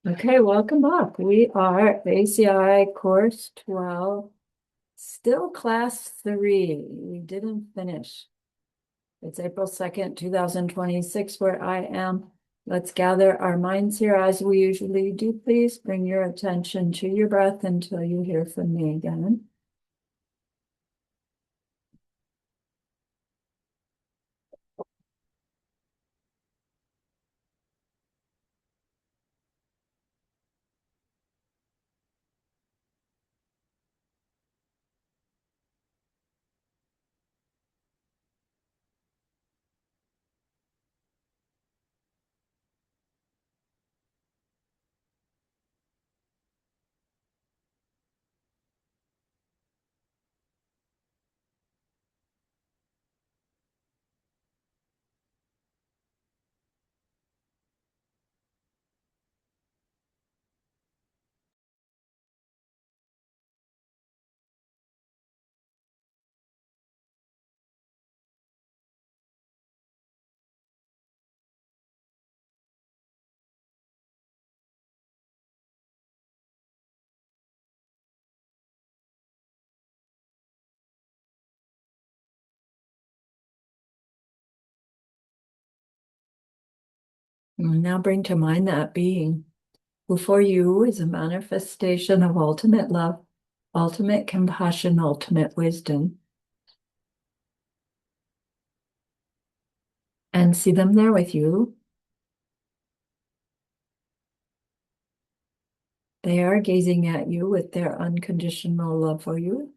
Okay, welcome back. We are ACI Course 12, still Class 3. We didn't finish. It's April 2nd, 2026, where I am. Let's gather our minds here as we usually do. Please bring your attention to your breath until you hear from me again. And now bring to mind that being who for you is a manifestation of ultimate love, ultimate compassion, ultimate wisdom, and see them there with you. They are gazing at you with their unconditional love for you,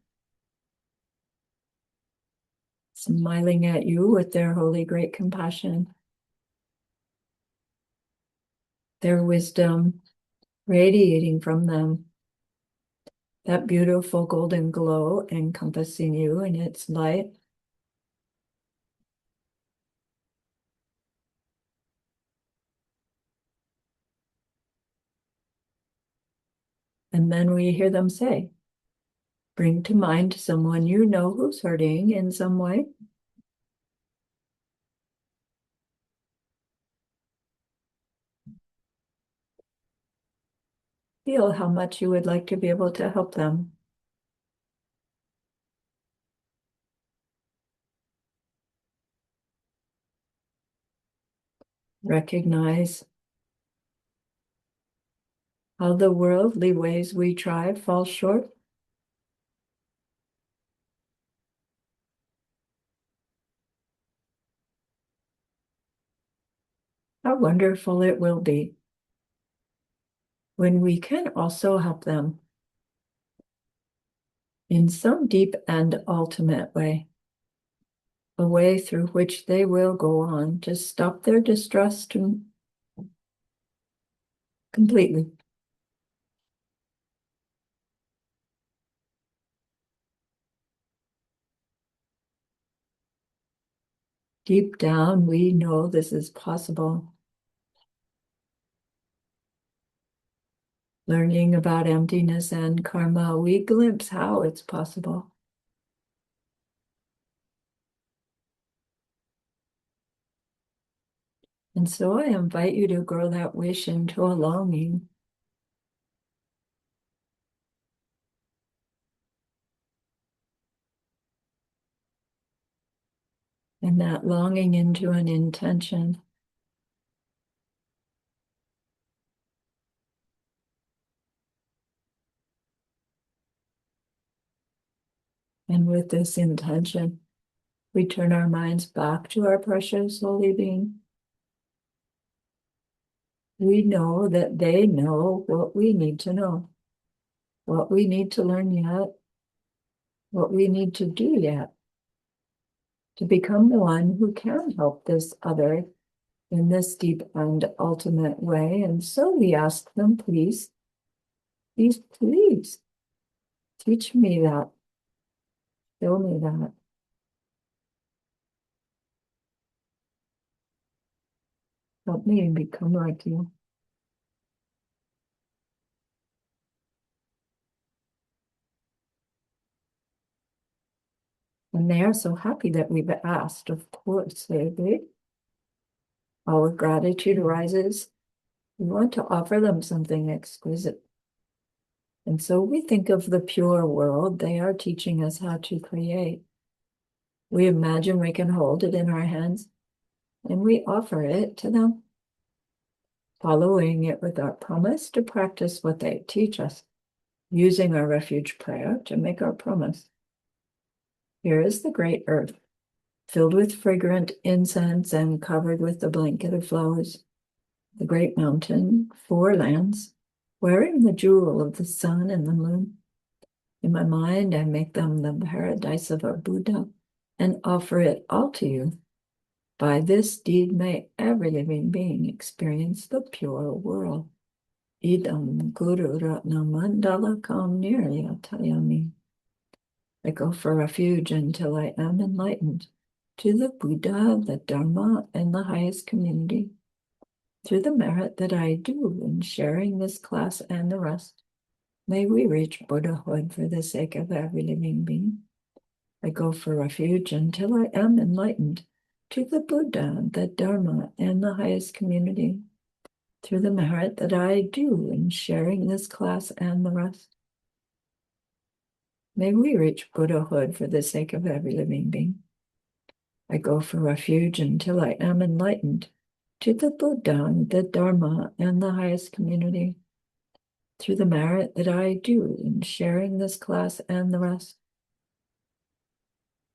smiling at you with their holy great compassion, their wisdom radiating from them, that beautiful golden glow encompassing you in its light. And then we hear them say, bring to mind someone you know who's hurting in some way. Feel how much you would like to be able to help them. Recognize how the worldly ways we try fall short. How wonderful it will be when we can also help them in some deep and ultimate way, a way through which they will go on to stop their distress completely. Deep down, we know this is possible. Learning about emptiness and karma, we glimpse how it's possible. And so I invite you to grow that wish into a longing. And that longing into an intention. And with this intention, we turn our minds back to our precious holy being. We know that they know what we need to know, what we need to learn yet, what we need to do yet to become the one who can help this other in this deep and ultimate way. And so we ask them, please, please, please, teach me that, show me that. Help me become like you. And they are so happy that we've asked, of course, they. Our gratitude rises We want to offer them something exquisite. And so we think of the pure world. They are teaching us how to create. We imagine we can hold it in our hands and we offer it to them, following it with our promise to practice what they teach us, using our refuge prayer to make our promise. Here is the great earth, filled with fragrant incense and covered with the blanket of flowers. The great mountain, 4 lands, wearing the jewel of the sun and the moon. In my mind, I make them the paradise of our Buddha and offer it all to you. By this deed, may every living being experience the pure world. Idam Guru Ratna Mandala Kam Niryatayami. I go for refuge until I am enlightened to the Buddha, the Dharma, and the highest community. Through the merit that I do in sharing this class and the rest, may we reach Buddhahood for the sake of every living being. I go for refuge until I am enlightened to the Buddha, the Dharma, and the highest community. Through the merit that I do in sharing this class and the rest, may we reach Buddhahood for the sake of every living being. I go for refuge until I am enlightened to the Buddha, the Dharma, and the highest community. Through the merit that I do in sharing this class and the rest,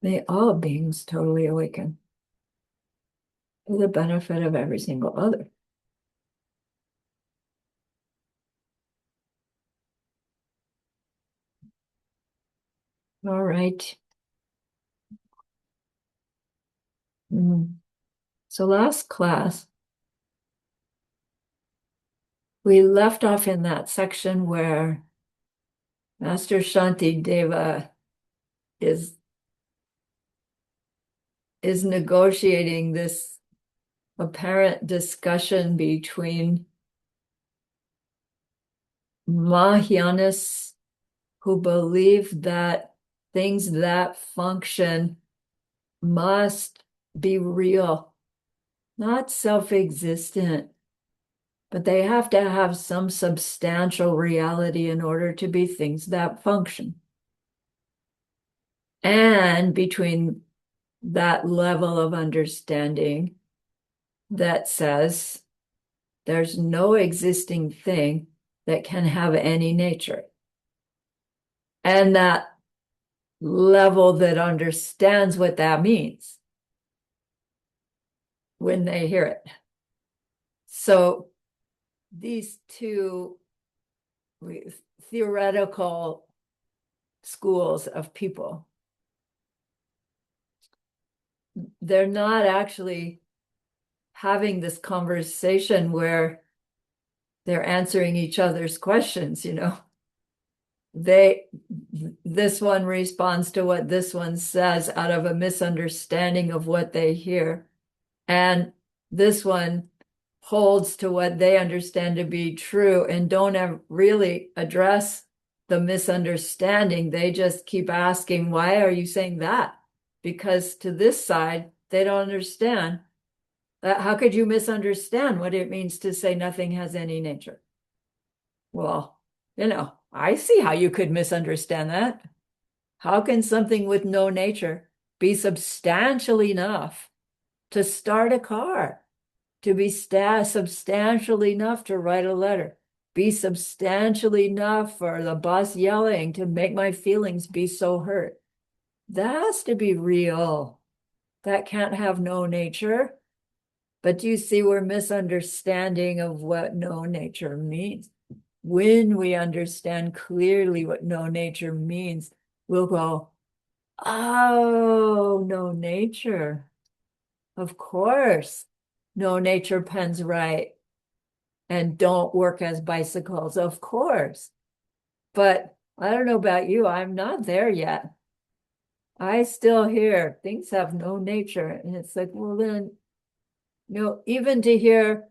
may all beings totally awaken for the benefit of every single other. All right. So last class, we left off in that section where Master Shantideva is negotiating this apparent discussion between Mahayanis, who believe that things that function must be real, not self-existent, but they have to have some substantial reality in order to be things that function. And between that level of understanding that says there's no existing thing that can have any nature. And that level that understands what that means when they hear it. So these two theoretical schools of people, they're not actually having this conversation where they're answering each other's questions, this one responds to what this one says out of a misunderstanding of what they hear, and this one holds to what they understand to be true and don't really address the misunderstanding. They just keep asking, why are you saying that? Because to this side, they don't understand that. How could you misunderstand what it means to say nothing has any nature? Well, I see how you could misunderstand that. How can something with no nature be substantial enough to start a car, to be substantial enough to write a letter, be substantial enough for the boss yelling to make my feelings be so hurt? That has to be real. That can't have no nature. But do you see, we're misunderstanding of what no nature means. When we understand clearly what no nature means, we'll go, oh, no nature. Of course, no nature pens right and don't work as bicycles, of course. But I don't know about you, I'm not there yet. I still hear things have no nature. And it's like, well, then, even to hear,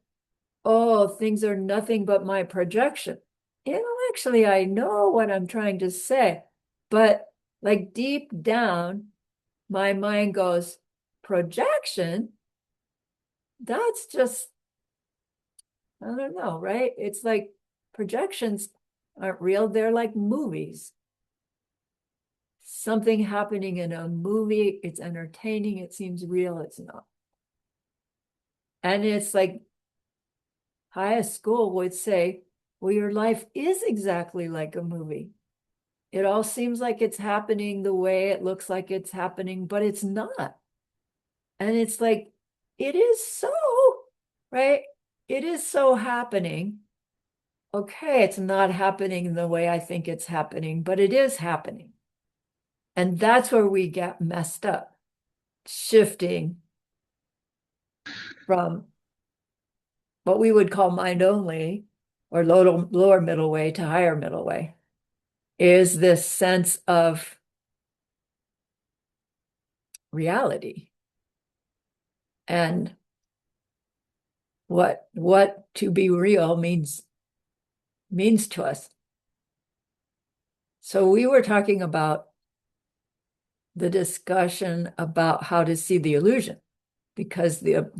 oh, things are nothing but my projection. Intellectually, I know what I'm trying to say, but like deep down, my mind goes, projection? That's just I don't know, right? It's like projections aren't real, they're like movies. Something happening in a movie, it's entertaining, it seems real, it's not. And it's like highest school would say, well, your life is exactly like a movie. It all seems like it's happening the way it looks like it's happening, but it's not. And it's like, it is so, right? It is so happening. Okay, it's not happening the way I think it's happening, but it is happening. And that's where we get messed up, shifting from what we would call mind only or lower middle way to higher middle way is this sense of reality and what to be real means to us. So we were talking about the discussion about how to see the illusion, because the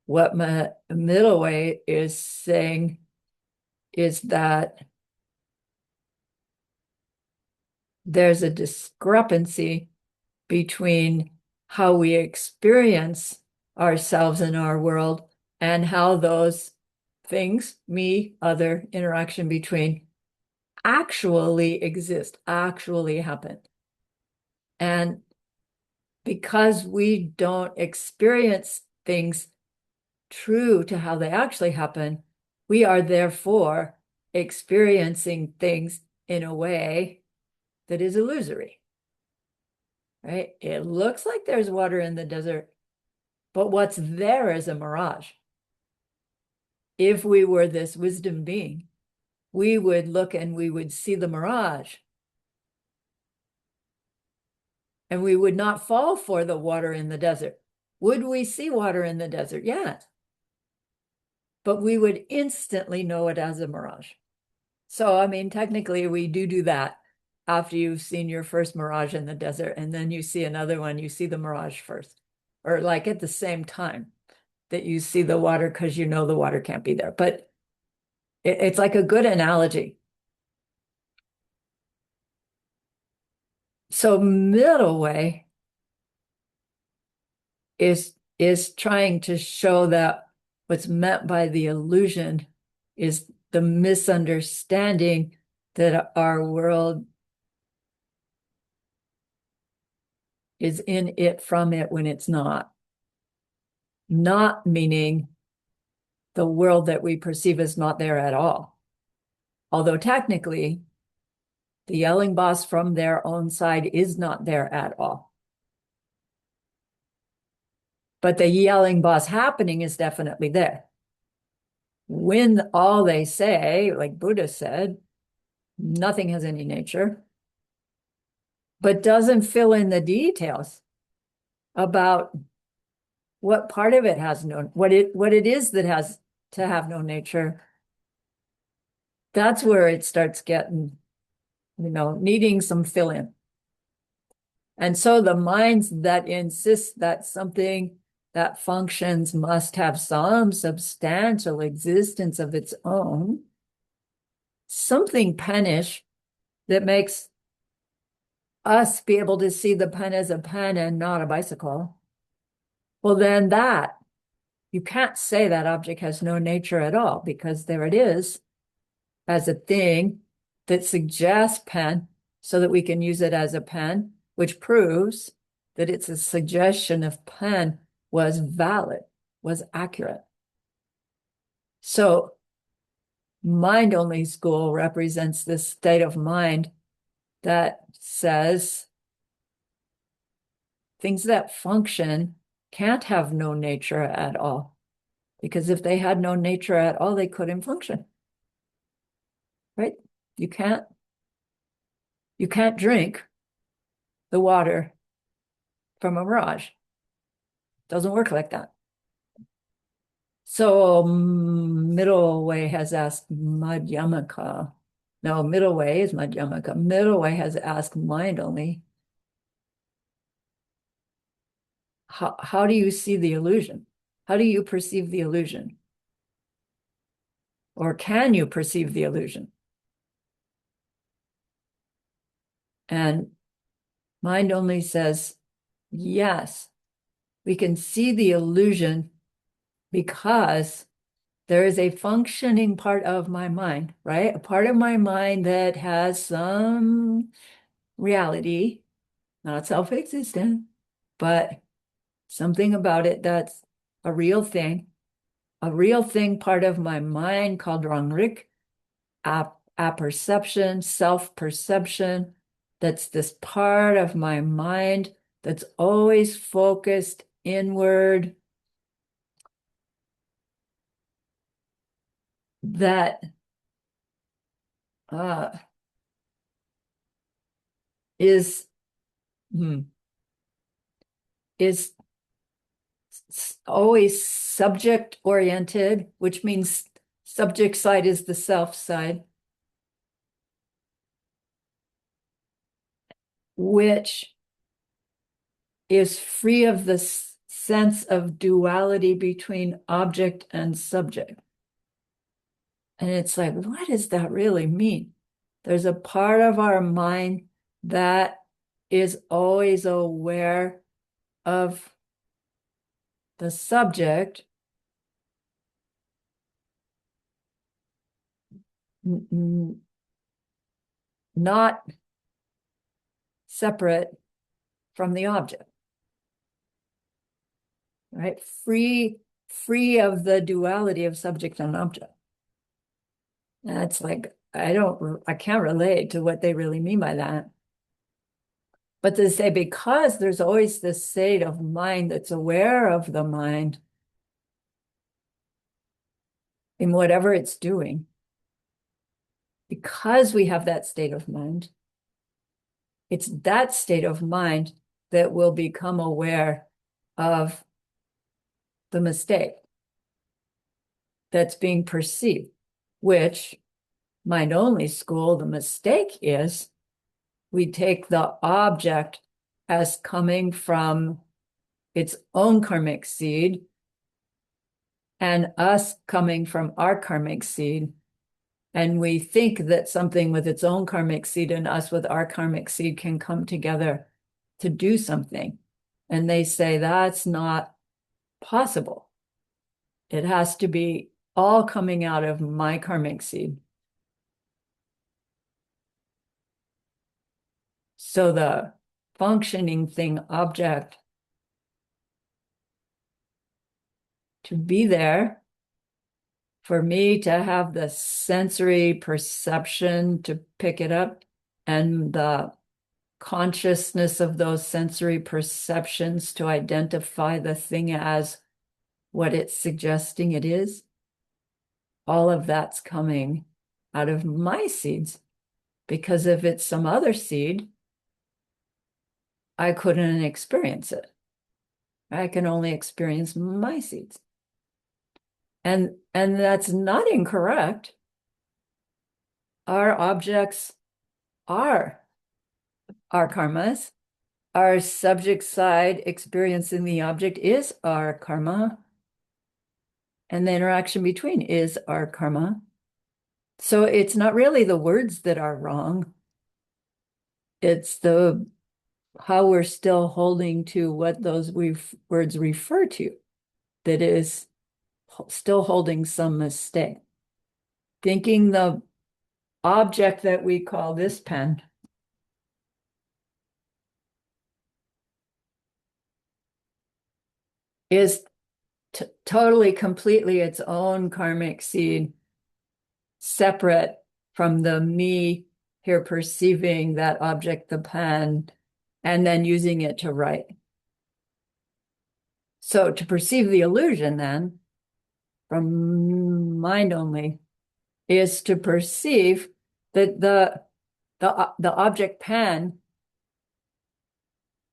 what my middle way is saying is that there's a discrepancy between how we experience ourselves in our world and how those things, me, other, interaction between, actually exist, actually happen. And because we don't experience things true to how they actually happen, we are therefore experiencing things in a way that is illusory, right? It looks like there's water in the desert, but what's there is a mirage. If we were this wisdom being, we would look and we would see the mirage. And we would not fall for the water in the desert. Would we see water in the desert? Yes. But we would instantly know it as a mirage. So, I mean, technically, we do that after you've seen your first mirage in the desert, and then you see another one, you see the mirage first, or like at the same time that you see the water because you know the water can't be there. But it's like a good analogy. So, middle way is trying to show that what's meant by the illusion is the misunderstanding that our world is in it from it when it's not. Not meaning the world that we perceive is not there at all. Although technically, the yelling boss from their own side is not there at all. But the yelling boss happening is definitely there. When all they say, like Buddha said, nothing has any nature, but doesn't fill in the details about what part of it has no, what it is that has to have no nature. That's where it starts getting, needing some fill in. And so the minds that insist that something that functions must have some substantial existence of its own, something pennish that makes us be able to see the pen as a pen and not a bicycle, well, then that, you can't say that object has no nature at all, because there it is as a thing that suggests pen so that we can use it as a pen, which proves that it's a suggestion of pen was valid, was accurate. So mind-only school represents this state of mind that says things that function can't have no nature at all. Because if they had no nature at all, they couldn't function. Right? You can't drink the water from a mirage. Doesn't work like that. So middle way has asked Madhyamaka. No, middle way is Madhyamaka. Middle way has asked mind only. How do you see the illusion? How do you perceive the illusion? Or can you perceive the illusion? And mind only says, yes, we can see the illusion because there is a functioning part of my mind, right? A part of my mind that has some reality, not self-existent, but something about it that's a real thing part of my mind called Rangrik, apperception, self-perception. That's this part of my mind that's always focused inward, that uh, is hmm, is always subject oriented, which means subject side is the self side, which is free of the sense of duality between object and subject. And it's like, what does that really mean? There's a part of our mind that is always aware of the subject, not separate from the object, right? Free of the duality of subject and object. And it's like, I can't relate to what they really mean by that. But to say, because there's always this state of mind that's aware of the mind in whatever it's doing, because we have that state of mind, it's that state of mind that will become aware of the mistake that's being perceived, which mind only school, the mistake is we take the object as coming from its own karmic seed and us coming from our karmic seed. And we think that something with its own karmic seed and us with our karmic seed can come together to do something. And they say that's not possible. It has to be all coming out of my karmic seed. So the functioning thing, object, to be there, for me to have the sensory perception to pick it up and the consciousness of those sensory perceptions to identify the thing as what it's suggesting it is, all of that's coming out of my seeds. Because if it's some other seed, I couldn't experience it. I can only experience my seeds. And that's not incorrect. Our objects are our karmas. Our subject side experiencing the object is our karma. And the interaction between is our karma. So it's not really the words that are wrong. It's the how we're still holding to what those words refer to that is still holding some mistake. Thinking the object that we call this pen is totally, completely its own karmic seed, separate from the me here perceiving that object, the pen, and then using it to write. So to perceive the illusion then, from mind only, is to perceive that the object pen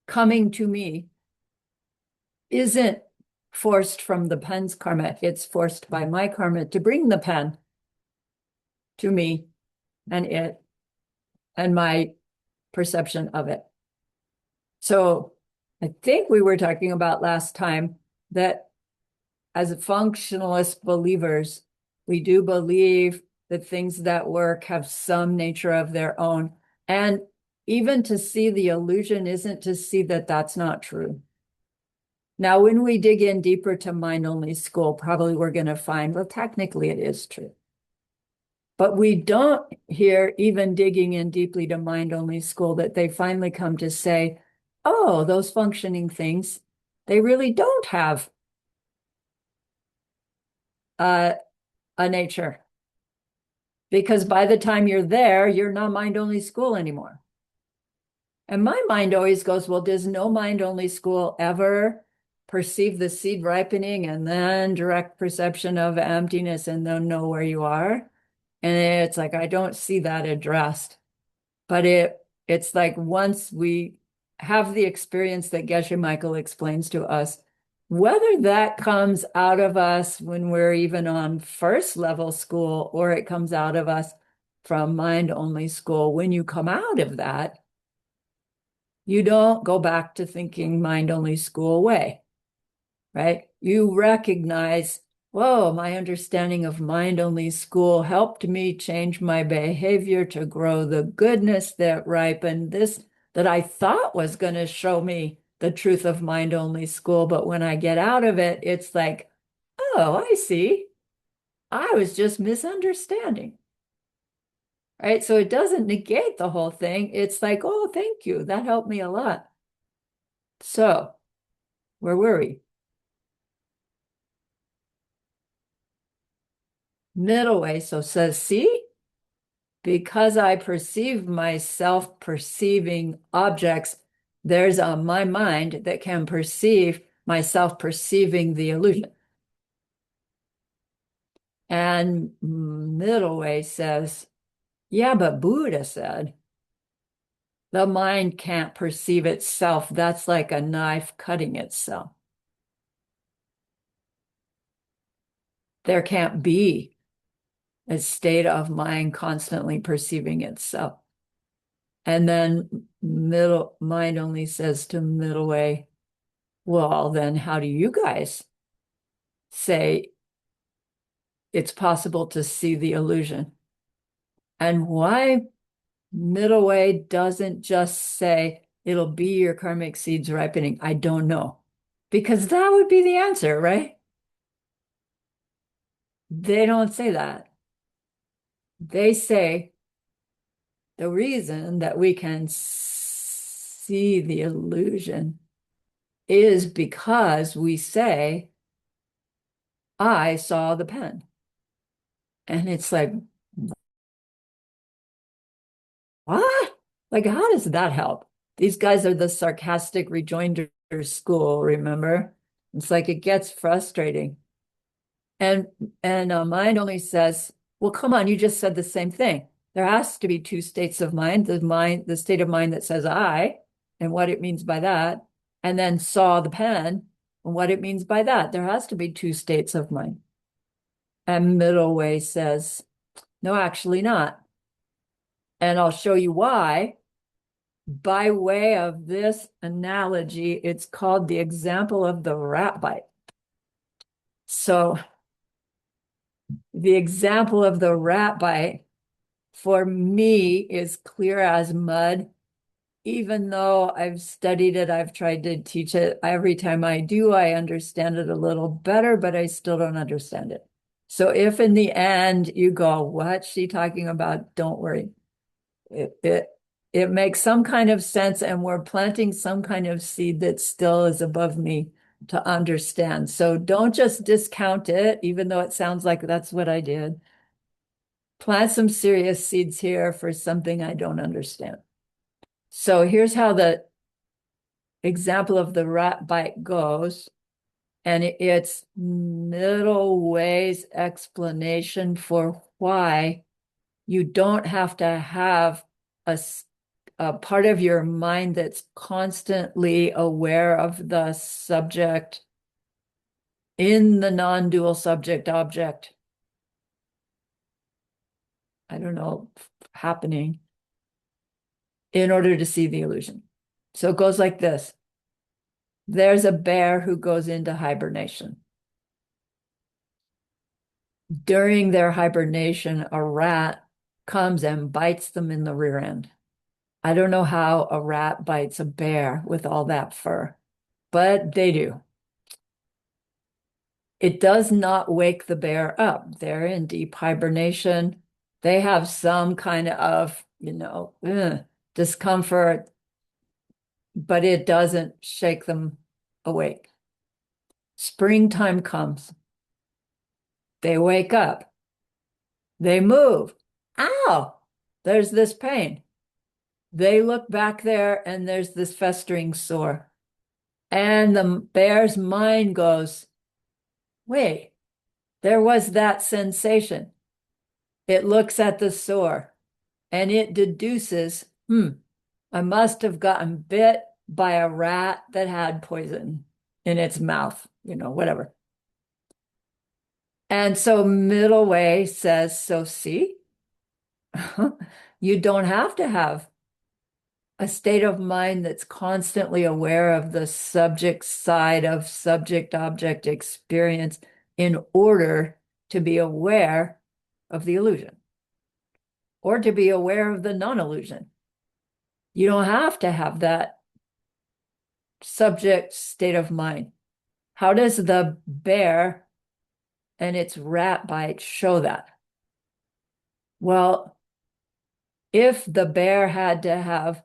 coming to me isn't forced from the pen's karma. It's forced by my karma to bring the pen to me and it and my perception of it. So I think we were talking about last time that as functionalist believers, we do believe that things that work have some nature of their own. And even to see the illusion isn't to see that that's not true. Now, when we dig in deeper to mind-only school, probably we're going to find, well, technically it is true. But we don't hear, even digging in deeply to mind-only school, that they finally come to say, oh, those functioning things, they really don't have a nature. Because by the time you're there, you're not mind-only school anymore. And my mind always goes, well, does no mind-only school ever perceive the seed ripening and then direct perception of emptiness and then know where you are? And it's like, I don't see that addressed. But it's like once we have the experience that Geshe Michael explains to us, whether that comes out of us when we're even on first level school or it comes out of us from mind-only school, when you come out of that, you don't go back to thinking mind-only school way, right? You recognize, whoa, my understanding of mind-only school helped me change my behavior to grow the goodness that ripened this, that I thought was going to show me the truth of mind-only school. But when I get out of it, it's like, oh, I see. I was just misunderstanding. Right. So it doesn't negate the whole thing. It's like, oh, thank you. That helped me a lot. So where were we? Middle way. So says, see, because I perceive myself perceiving objects, there's my mind that can perceive myself perceiving the illusion. And middle way says, yeah, but Buddha said, the mind can't perceive itself. That's like a knife cutting itself. There can't be a state of mind constantly perceiving itself. And then middle mind only says to middle way, well, then how do you guys say it's possible to see the illusion? And why middle way doesn't just say it'll be your karmic seeds ripening? I don't know. Because that would be the answer, right? They don't say that. They say the reason that we can see the illusion is because we say, I saw the pen. And it's like, what? Like, how does that help? These guys are the sarcastic rejoinder school, remember? It's like it gets frustrating. And mind only says, well, come on, you just said the same thing. There has to be two states of mind, the state of mind that says I and what it means by that, and then saw the pen and what it means by that. There has to be two states of mind. And middle way says, no, actually not. And I'll show you why. By way of this analogy, it's called the example of the rat bite. So the example of the rat bite for me is clear as mud. Even though I've studied it, I've tried to teach it. Every time I do, I understand it a little better, but I still don't understand it. So if in the end you go, what's she talking about? Don't worry. It makes some kind of sense, and we're planting some kind of seed that still is above me to understand. So don't just discount it, even though it sounds like that's what I did. Plant some serious seeds here for something I don't understand. So here's how the example of the rat bite goes. And it's middle way's explanation for why you don't have to have a part of your mind that's constantly aware of the subject in the non-dual subject object. I don't know, happening in order to see the illusion. So it goes like this. There's a bear who goes into hibernation. During their hibernation, a rat comes and bites them in the rear end. I don't know how a rat bites a bear with all that fur, but they do. It does not wake the bear up. They're in deep hibernation. They have some kind of, discomfort, but it doesn't shake them awake. Springtime comes. They wake up. They move. Ow! There's this pain. They look back there and there's this festering sore. And the bear's mind goes, wait, there was that sensation. It looks at the sore and it deduces, I must have gotten bit by a rat that had poison in its mouth, whatever. And so middle way says, so see, you don't have to have a state of mind that's constantly aware of the subject side of subject-object experience in order to be aware of the illusion or to be aware of the non-illusion. You don't have to have that subject state of mind. How does the bear and its rat bite show that? Well, if the bear had to have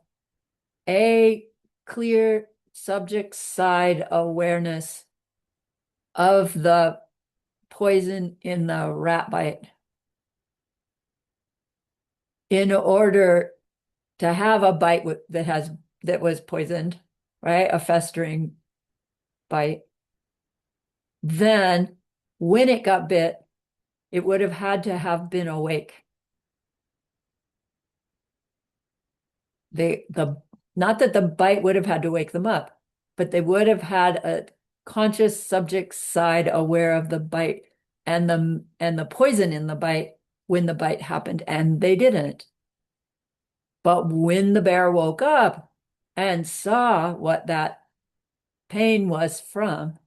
a clear subject side awareness of the poison in the rat bite in order to have a bite that was poisoned, right? A festering bite. Then when it got bit, it would have had to have been awake. Not that the bite would have had to wake them up, but they would have had a conscious subject side aware of the bite and the poison in the bite when the bite happened, and they didn't. But when the bear woke up and saw what that pain was from,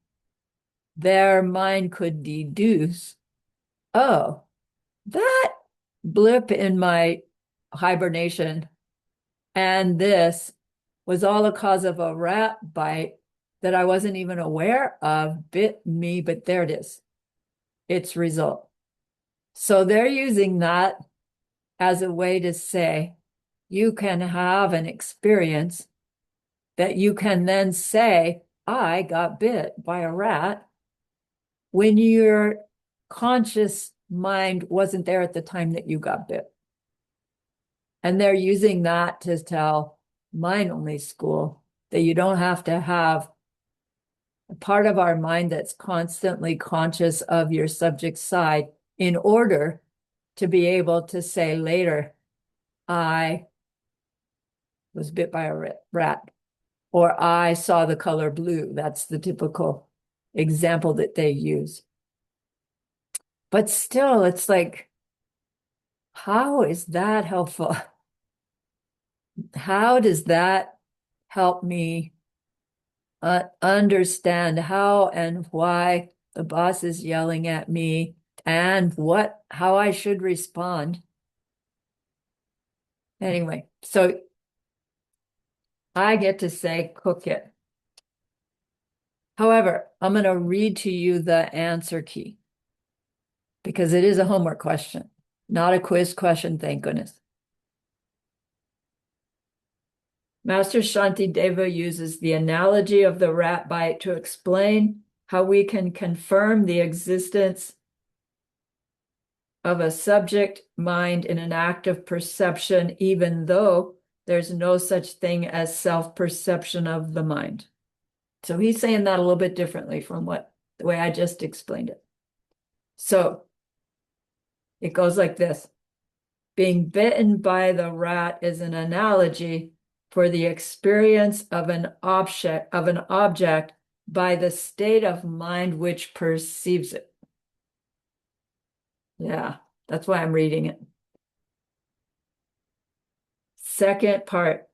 their mind could deduce, oh, that blip in my hibernation and this was all a cause of a rat bite that I wasn't even aware of, bit me, but there it is. Its result. So they're using that as a way to say, you can have an experience that you can then say, I got bit by a rat when your conscious mind wasn't there at the time that you got bit. And they're using that to tell mind-only school that you don't have to have a part of our mind that's constantly conscious of your subject side in order to be able to say later, I was bit by a rat, or I saw the color blue. That's the typical example that they use. But still, it's like, how is that helpful? How does that help me understand how and why the boss is yelling at me and how I should respond? Anyway, so I get to say, cook it. However, I'm going to read to you the answer key because it is a homework question, not a quiz question, thank goodness. Master Shantideva uses the analogy of the rat bite to explain how we can confirm the existence of a subject mind in an act of perception, even though there's no such thing as self-perception of the mind. So he's saying that a little bit differently from the way I just explained it. So it goes like this. Being bitten by the rat is an analogy for the experience of an object by the state of mind which perceives it. Yeah, that's why I'm reading it. Second part,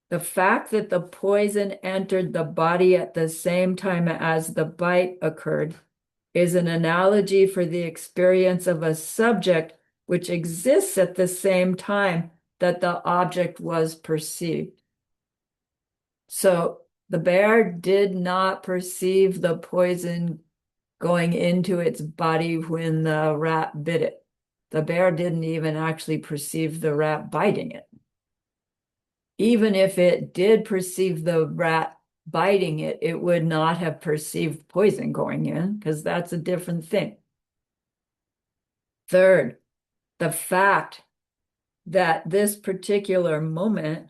the fact that the poison entered the body at the same time as the bite occurred is an analogy for the experience of a subject which exists at the same time that the object was perceived. So the bear did not perceive the poison going into its body when the rat bit it. The bear didn't even actually perceive the rat biting it. Even if it did perceive the rat biting it, it would not have perceived poison going in, because that's a different thing. Third, the fact that this particular moment,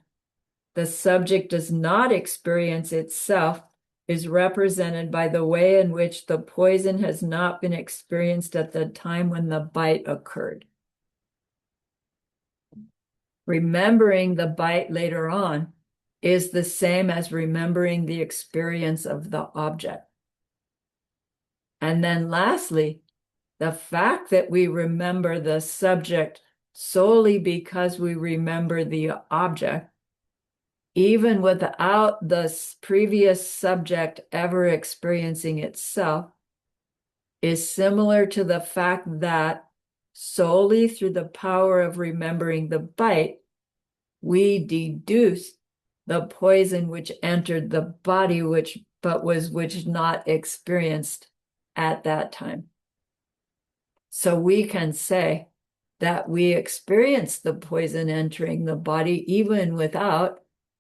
the subject does not experience itself is represented by the way in which the poison has not been experienced at the time when the bite occurred. Remembering the bite later on is the same as remembering the experience of the object. And then lastly, the fact that we remember the subject solely because we remember the object, even without the previous subject ever experiencing itself, is similar to the fact that solely through the power of remembering the bite, we deduce the poison which entered the body, which was not experienced at that time. So we can say that we experienced the poison entering the body even without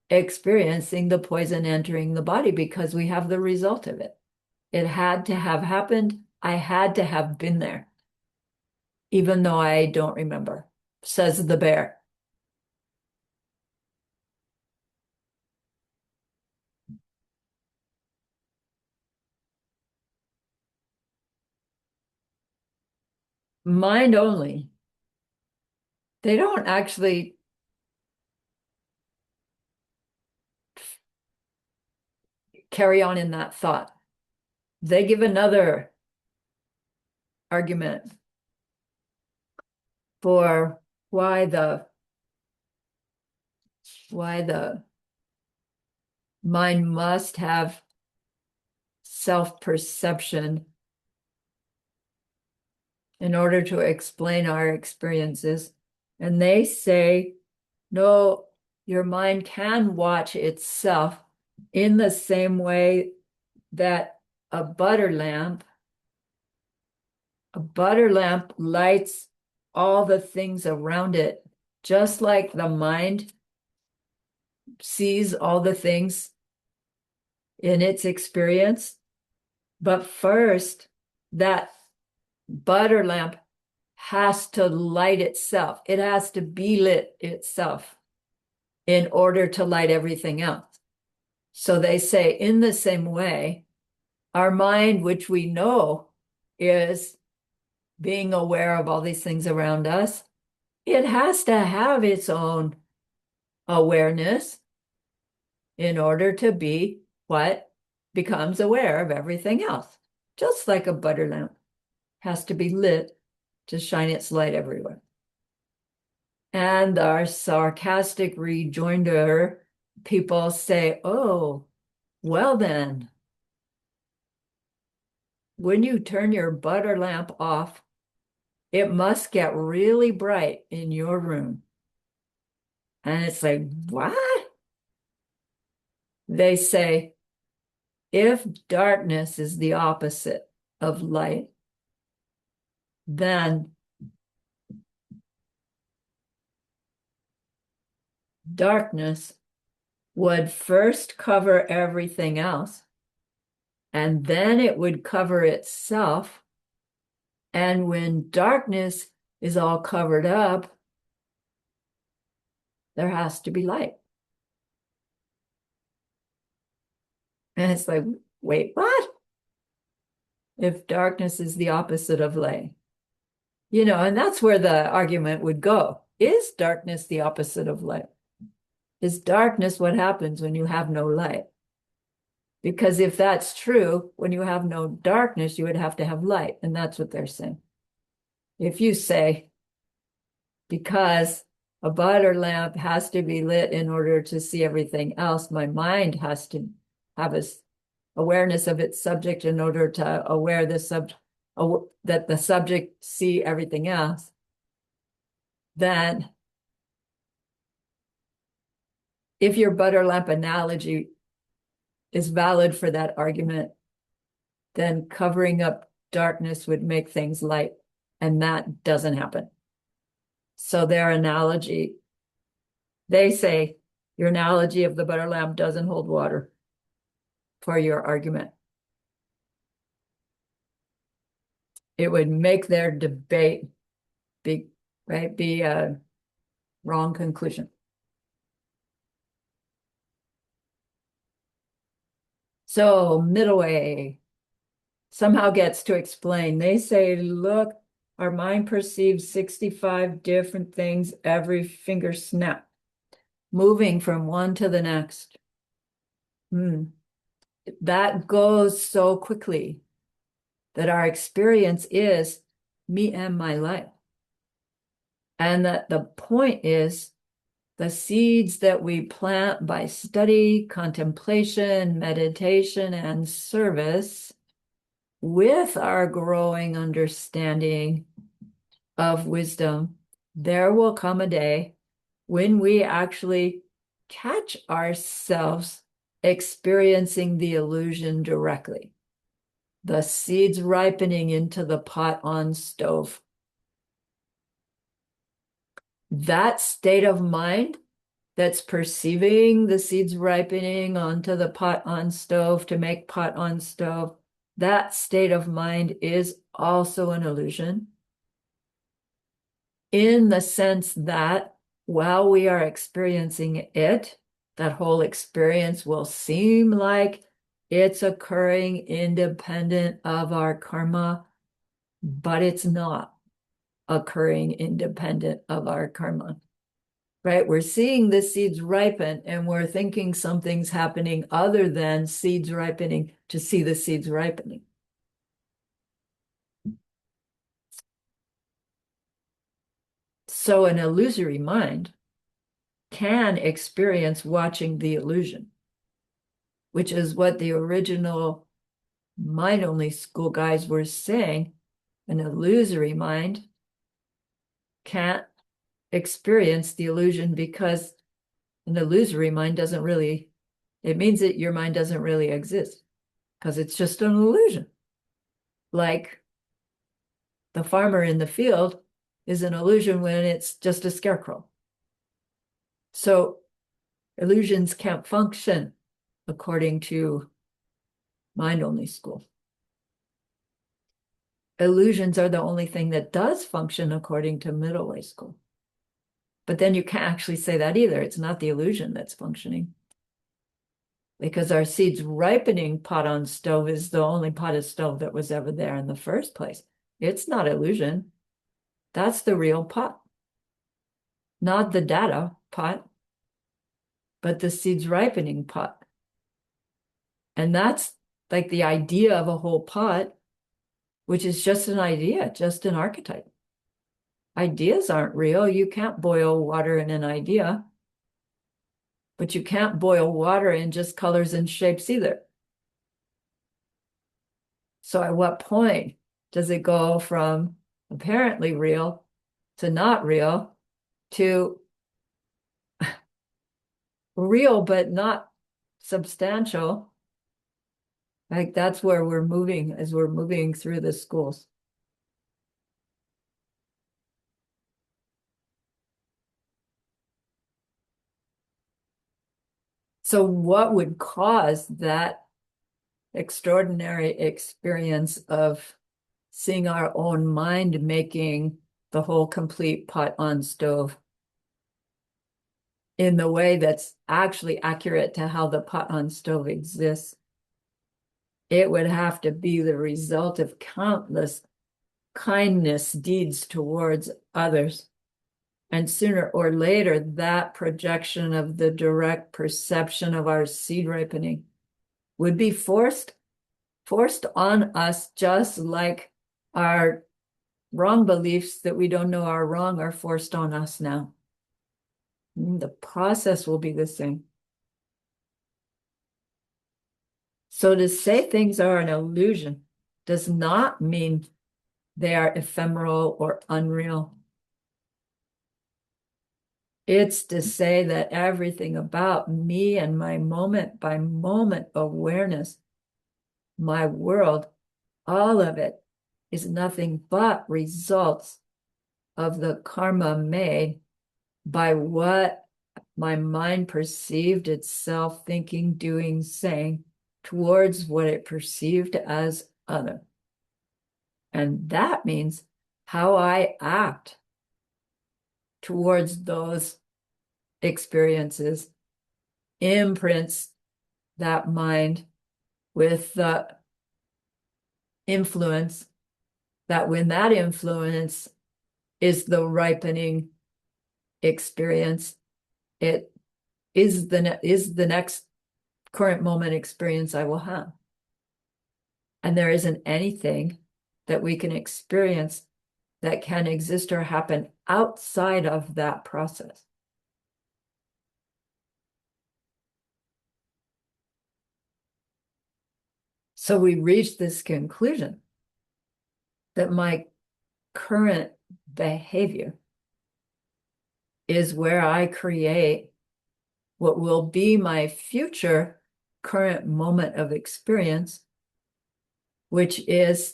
experiencing the poison entering the body, because we have the result of it. It had to have happened. I had to have been there, even though I don't remember, says the bear. Mind only. They don't actually carry on in that thought. They give another argument for why the mind must have self-perception in order to explain our experiences. And they say, no, your mind can watch itself in the same way that a butter lamp lights all the things around it, just like the mind sees all the things in its experience. But first, that butter lamp has to light itself. It has to be lit itself in order to light everything else. So they say, in the same way, our mind, which we know is being aware of all these things around us, it has to have its own awareness in order to be what becomes aware of everything else. Just like a butter lamp has to be lit to shine its light everywhere. And our sarcastic rejoinder, people say, oh, well then, when you turn your butter lamp off, it must get really bright in your room. And it's like, what? They say, if darkness is the opposite of light, then darkness would first cover everything else, and then it would cover itself. And when darkness is all covered up, there has to be light. And it's like, wait, what? If darkness is the opposite of light. And that's where the argument would go. Is darkness the opposite of light? Is darkness what happens when you have no light? Because if that's true, when you have no darkness, you would have to have light. And that's what they're saying. If you say, because a butter lamp has to be lit in order to see everything else, my mind has to have a awareness of its subject in order to aware the subject. that the subject see everything else, then if your butter lamp analogy is valid for that argument, then covering up darkness would make things light, and that doesn't happen. So their analogy, they say your analogy of the butter lamp doesn't hold water for your argument. It would make their debate be a wrong conclusion. So middle way somehow gets to explain. They say, look, our mind perceives 65 different things every finger snap, moving from one to the next. That goes so quickly that our experience is me and my life. And that the point is the seeds that we plant by study, contemplation, meditation, and service with our growing understanding of wisdom, there will come a day when we actually catch ourselves experiencing the illusion directly. The seeds ripening into the pot on stove. That state of mind that's perceiving the seeds ripening onto the pot on stove to make pot on stove, that state of mind is also an illusion, in the sense that while we are experiencing it, that whole experience will seem like it's occurring independent of our karma, but it's not occurring independent of our karma, right? We're seeing the seeds ripen and we're thinking something's happening other than seeds ripening to see the seeds ripening. So an illusory mind can experience watching the illusion, which is what the original mind-only school guys were saying. An illusory mind can't experience the illusion because an illusory mind doesn't really, it means that your mind doesn't really exist because it's just an illusion. Like the farmer in the field is an illusion when it's just a scarecrow. So illusions can't function according to mind-only school. Illusions are the only thing that does function according to middle way school. But then you can't actually say that either. It's not the illusion that's functioning. Because our seeds ripening pot on stove is the only pot of stove that was ever there in the first place. It's not illusion. That's the real pot. Not the data pot, but the seeds ripening pot. And that's like the idea of a whole pot, which is just an idea, just an archetype. Ideas aren't real. You can't boil water in an idea, but you can't boil water in just colors and shapes either. So at what point does it go from apparently real to not real to real but not substantial? Like that's where we're moving as we're moving through the schools. So what would cause that extraordinary experience of seeing our own mind making the whole complete pot on stove in the way that's actually accurate to how the pot on stove exists? It would have to be the result of countless kindness deeds towards others. And sooner or later, that projection of the direct perception of our seed ripening would be forced on us, just like our wrong beliefs that we don't know are wrong are forced on us now. The process will be the same. So to say things are an illusion does not mean they are ephemeral or unreal. It's to say that everything about me and my moment by moment awareness, my world, all of it is nothing but results of the karma made by what my mind perceived itself thinking, doing, saying towards what it perceived as other. And that means how I act towards those experiences imprints that mind with the influence that when that influence is the ripening experience, it is the next current moment experience I will have. And there isn't anything that we can experience that can exist or happen outside of that process. So we reach this conclusion that my current behavior is where I create what will be my future current moment of experience, which is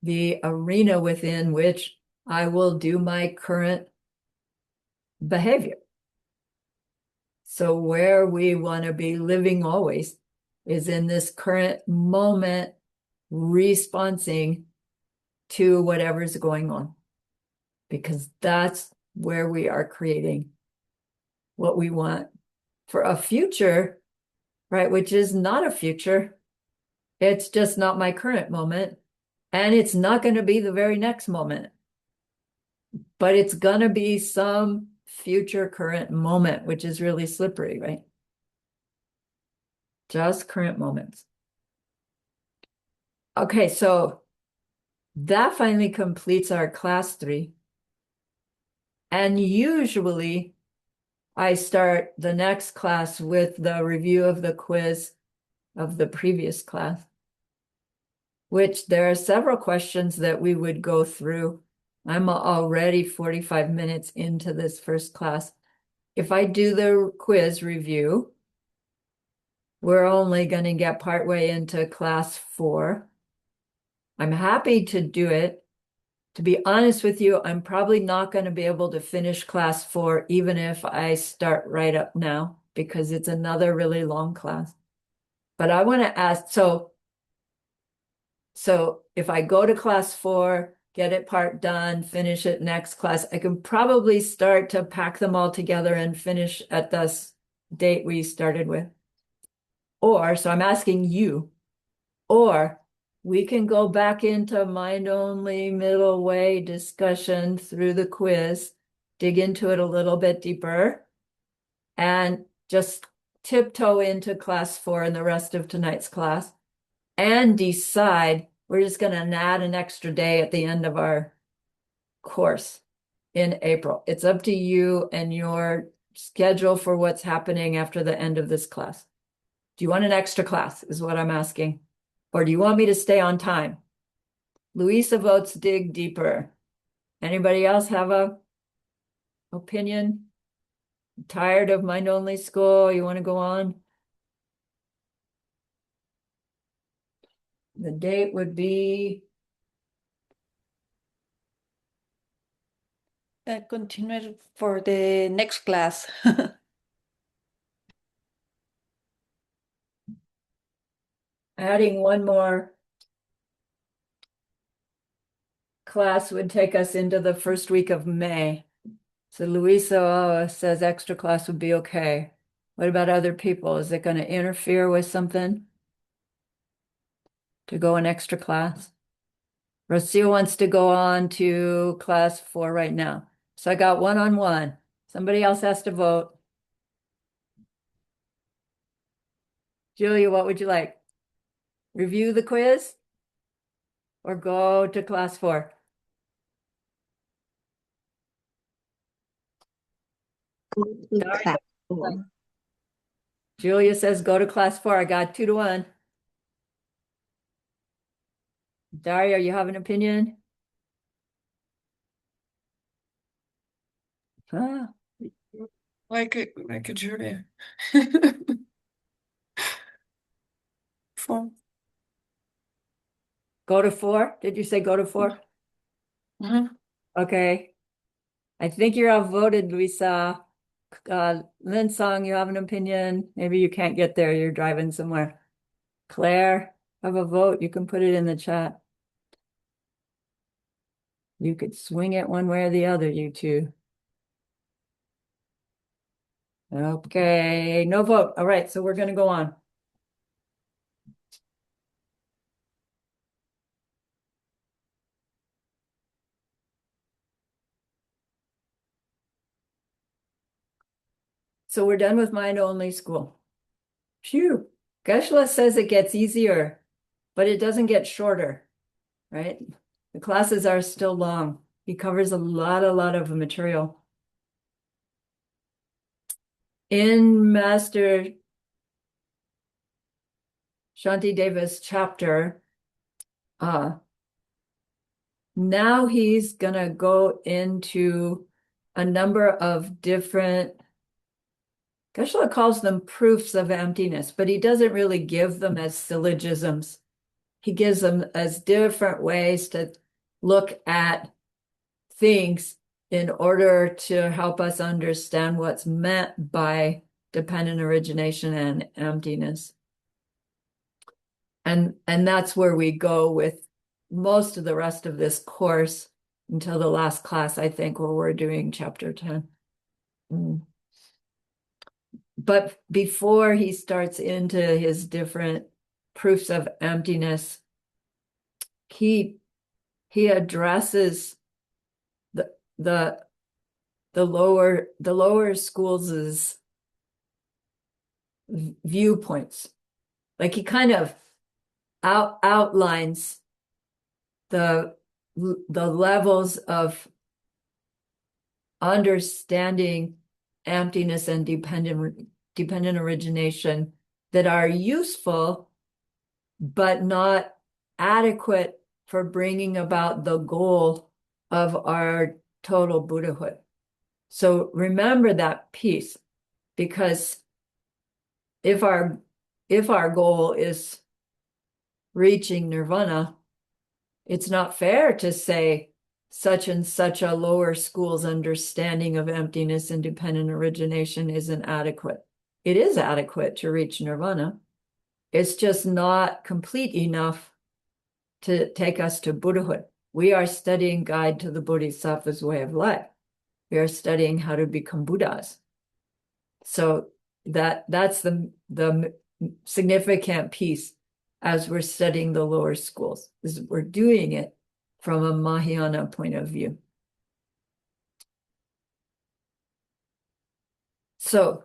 the arena within which I will do my current behavior. So where we want to be living always is in this current moment, responding to whatever's going on, because that's where we are creating what we want for a future, right? Which is not a future. It's just not my current moment. And it's not going to be the very next moment, but it's going to be some future current moment, which is really slippery, right? Just current moments. Okay, so that finally completes our class 3. And usually I start the next class with the review of the quiz of the previous class, which there are several questions that we would go through. I'm already 45 minutes into this first class. If I do the quiz review, we're only going to get partway into class 4. I'm happy to do it. To be honest with you, I'm probably not going to be able to finish class 4, even if I start right up now, because it's another really long class. But I want to ask, so if I go to class 4, get it part done, finish it next class, I can probably start to pack them all together and finish at this date we started with. Or, so I'm asking you, or we can go back into mind-only middle way discussion through the quiz, dig into it a little bit deeper, and just tiptoe into class 4 and the rest of tonight's class, and decide we're just going to add an extra day at the end of our course in April. It's up to you and your schedule for what's happening after the end of this class. Do you want an extra class, is what I'm asking? Or do you want me to stay on time? Louisa votes dig deeper. Anybody else have a opinion? Tired of mind-only school? You want to go on? The date would be continue for the next class. adding one more class would take us into the first week of May. So Louisa says extra class would be okay. What about other people? Is it going to interfere with something to go an extra class? Rocio wants to go on to class 4 right now. So I got 1-on-1. Somebody else has to vote. Julia, what would you like? Review the quiz or go to class 4? Class 4. Julia says go to class 4. I got 2-1. Daria, you have an opinion? Huh? like a journey. Four. Go to 4? Did you say go to 4? Mhm. Okay. I think you're outvoted, Luisa. Lin Song, you have an opinion? Maybe you can't get there. You're driving somewhere. Claire, have a vote. You can put it in the chat. You could swing it one way or the other, you two. Okay, no vote. All right, so we're going to go on. So we're done with mind-only school. Phew. Geshe-la says it gets easier, but it doesn't get shorter, right? The classes are still long. He covers a lot of material. In Master Shantideva's chapter, now he's gonna go into a number of different, Geshe-la calls them proofs of emptiness, but he doesn't really give them as syllogisms. He gives them as different ways to look at things in order to help us understand what's meant by dependent origination and emptiness. And that's where we go with most of the rest of this course until the last class, I think, where we're doing chapter 10. But before he starts into his different proofs of emptiness, he addresses the lower schools' viewpoints. Like he kind of outlines the levels of understanding emptiness and dependent origination that are useful, but not adequate for bringing about the goal of our total Buddhahood. So remember that piece, because if our goal is reaching nirvana, it's not fair to say such and such a lower school's understanding of emptiness and dependent origination isn't adequate. It is adequate to reach nirvana. It's just not complete enough to take us to Buddhahood. We are studying Guide to the Bodhisattva's Way of Life. We are studying how to become Buddhas. So that's the significant piece as we're studying the lower schools, is we're doing it from a Mahayana point of view. So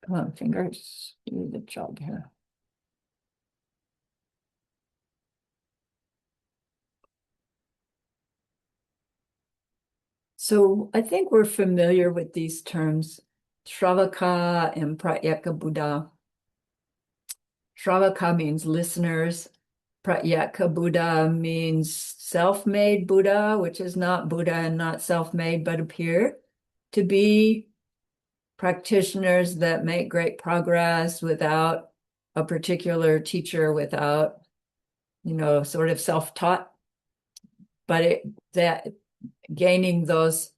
come on, fingers, do the job here. So I think we're familiar with these terms, Shravaka and Pratyeka Buddha. Shravaka means listeners. Pratyeka Buddha means self-made Buddha, which is not Buddha and not self-made, but appear to be practitioners that make great progress without a particular teacher, without, sort of self-taught. But that gaining those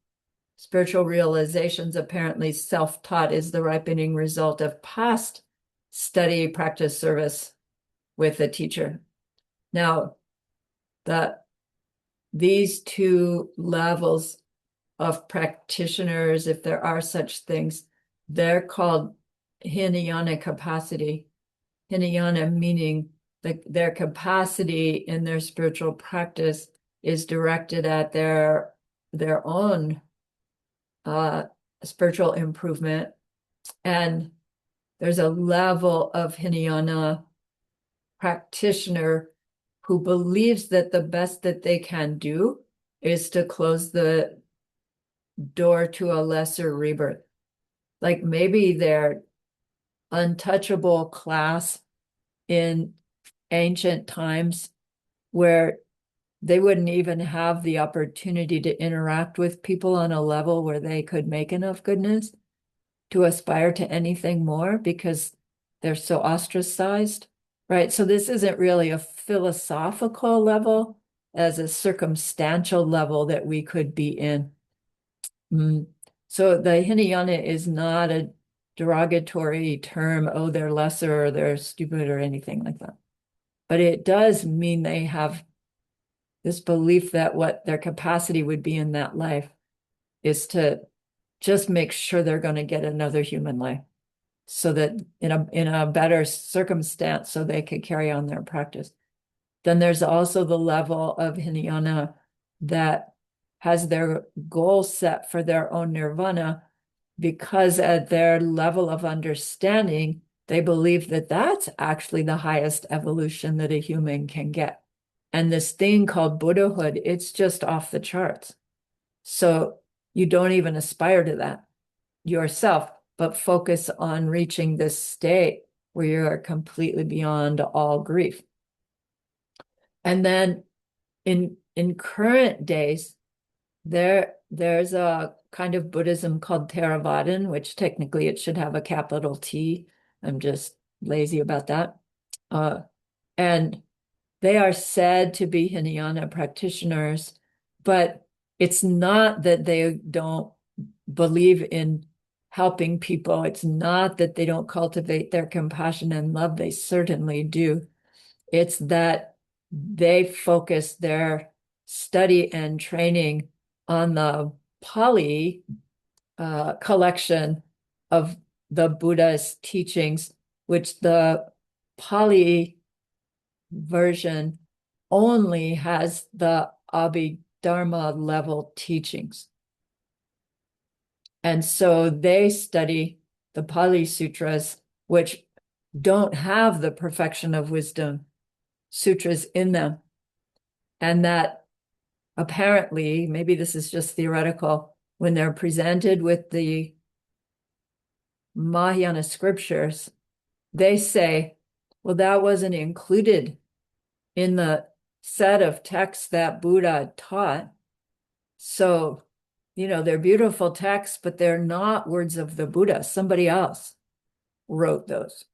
spiritual realizations, apparently self-taught, is the ripening result of past study, practice, service with a teacher. Now, these two levels of practitioners, if there are such things, they're called Hinayana capacity. Hinayana meaning their capacity in their spiritual practice is directed at their own spiritual improvement. And there's a level of Hinayana practitioner who believes that the best that they can do is to close the door to a lesser rebirth. Like maybe they're untouchable class in ancient times where they wouldn't even have the opportunity to interact with people on a level where they could make enough goodness to aspire to anything more because they're so ostracized, right? So this isn't really a philosophical level as a circumstantial level that we could be in. So the Hinayana is not a derogatory term, oh, they're lesser or they're stupid or anything like that. But it does mean they have this belief that what their capacity would be in that life is to just make sure they're going to get another human life so that in a better circumstance so they could carry on their practice. Then there's also the level of Hinayana that has their goal set for their own nirvana because at their level of understanding, they believe that that's actually the highest evolution that a human can get. And this thing called Buddhahood, it's just off the charts. So you don't even aspire to that yourself, but focus on reaching this state where you are completely beyond all grief. And then in current days, there's a kind of Buddhism called Theravadan, which technically it should have a capital T. I'm just lazy about that. And they are said to be Hinayana practitioners, but it's not that they don't believe in helping people. It's not that they don't cultivate their compassion and love. They certainly do. It's that they focus their study and training on the Pali collection of the Buddha's teachings, which the Pali version only has the Abhidharma level teachings. And so they study the Pali Sutras, which don't have the perfection of wisdom sutras in them. And that apparently, maybe this is just theoretical, when they're presented with the Mahayana scriptures, they say, well, that wasn't included in the set of texts that Buddha taught. So, they're beautiful texts, but they're not words of the Buddha. Somebody else wrote those.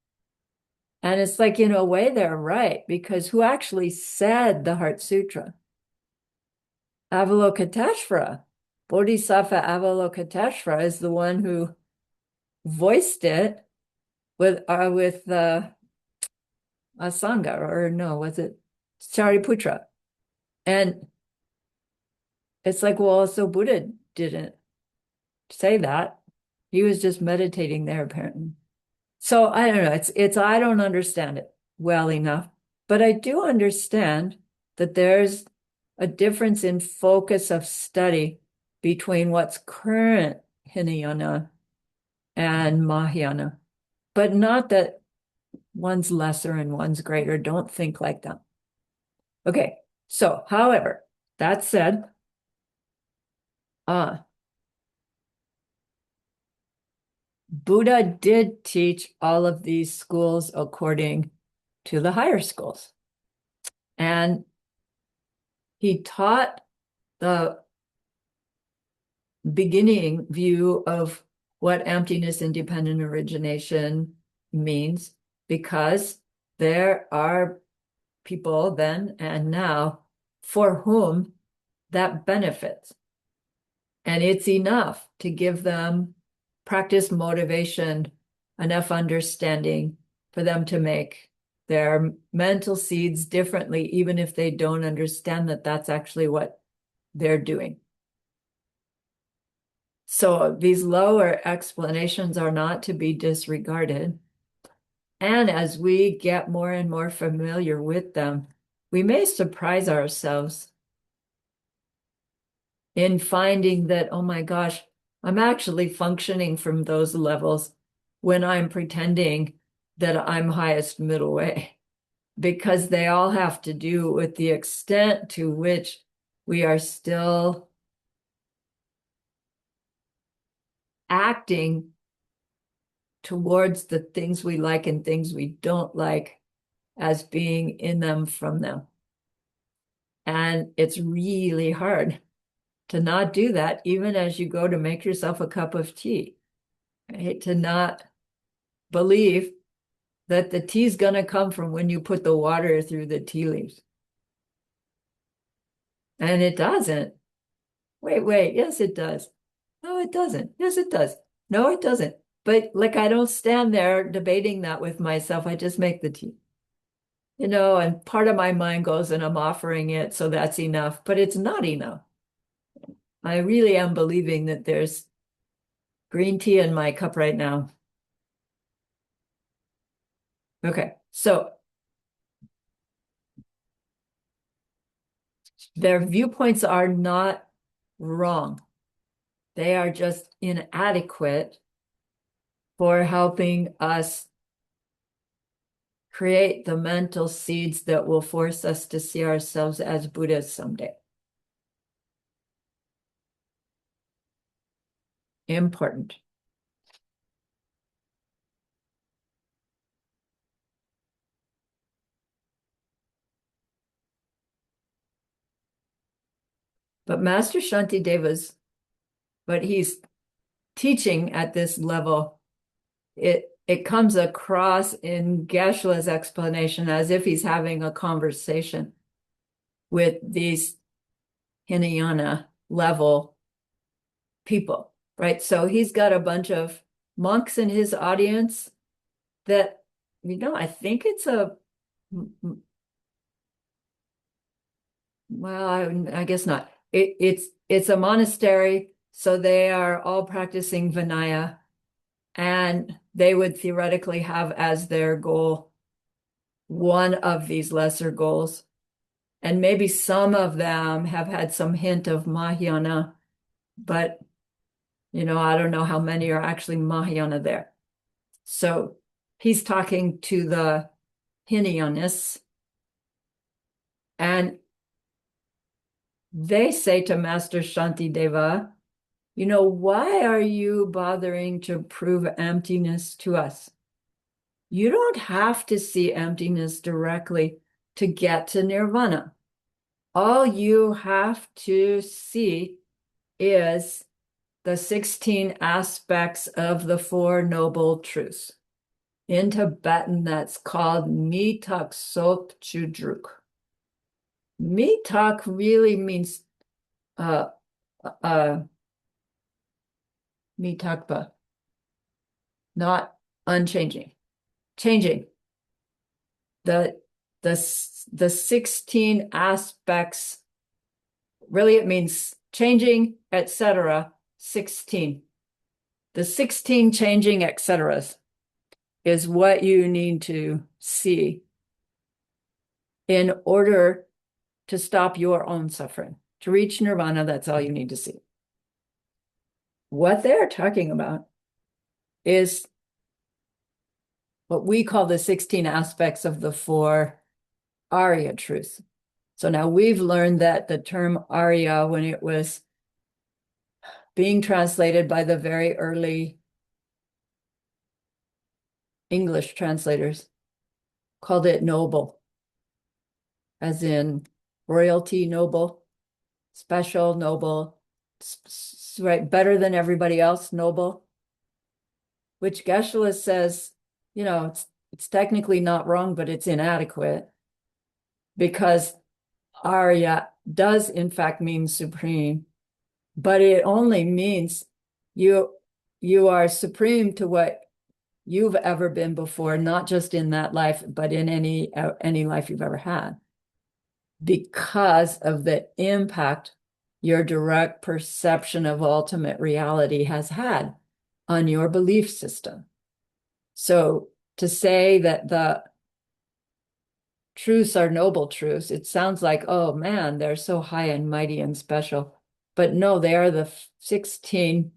And it's like, in a way, they're right, because who actually said the Heart Sutra? Avalokiteshvara. Bodhisattva Avalokiteshvara is the one who voiced it with Asanga, or no, was it Shariputra? And it's like, well, so Buddha didn't say that. He was just meditating there, apparently. So I don't know. It's I don't understand it well enough, but I do understand that there's a difference in focus of study between what's current Hinayana and Mahayana, but not that one's lesser and one's greater. Don't think like that. Okay, so however, that said, Buddha did teach all of these schools according to the higher schools. And he taught the beginning view of what emptiness independent origination means, because there are people then and now for whom that benefits. And it's enough to give them practice, motivation, enough understanding for them to make their mental seeds differently, even if they don't understand that that's actually what they're doing. So these lower explanations are not to be disregarded. And as we get more and more familiar with them, we may surprise ourselves in finding that, oh my gosh, I'm actually functioning from those levels when I'm pretending that I'm highest middle way. because they all have to do with the extent to which we are still acting towards the things we like and things we don't like as being in them from them. And it's really hard to not do that, even as you go to make yourself a cup of tea, right? To not believe that the tea's going to come from when you put the water through the tea leaves. And it doesn't. Wait, yes, it does. No, it doesn't. Yes, it does. No, it doesn't. But like, I don't stand there debating that with myself. I just make the tea. And part of my mind goes, and I'm offering it, so that's enough, but it's not enough. I really am believing that there's green tea in my cup right now. Okay, so their viewpoints are not wrong. They are just inadequate for helping us create the mental seeds that will force us to see ourselves as Buddhas someday. Important. But Master Shantideva's, but he's teaching at this level, it comes across in Geshe-la's explanation as if he's having a conversation with these Hinayana level people, right? So he's got a bunch of monks in his audience that, I think it's well, I guess not. It's a monastery, so they are all practicing Vinaya, and they would theoretically have as their goal one of these lesser goals. And maybe some of them have had some hint of Mahayana, but I don't know how many are actually Mahayana there. So he's talking to the Hinayanists, and they say to Master Shantideva, why are you bothering to prove emptiness to us? You don't have to see emptiness directly to get to nirvana. All you have to see is the 16 aspects of the Four Noble Truths. In Tibetan, that's called Mitak Sop Chudruk. Mitak really means mitakpa, not unchanging, changing. The 16 aspects, really it means changing, etc. 16. The 16 changing etceteras is what you need to see in order to stop your own suffering. To reach nirvana, that's all you need to see. What they're talking about is what we call the 16 aspects of the four Arya truths. So now we've learned that the term Arya, when it was being translated by the very early English translators, called it noble, as in royalty noble, special noble, right, better than everybody else noble, which Geshe-la says, it's technically not wrong, but it's inadequate, because Arya does in fact mean supreme, but it only means you are supreme to what you've ever been before, not just in that life, but in any life you've ever had, because of the impact your direct perception of ultimate reality has had on your belief system. So to say that the truths are noble truths, it sounds like, oh man, they're so high and mighty and special. But no, they are the 16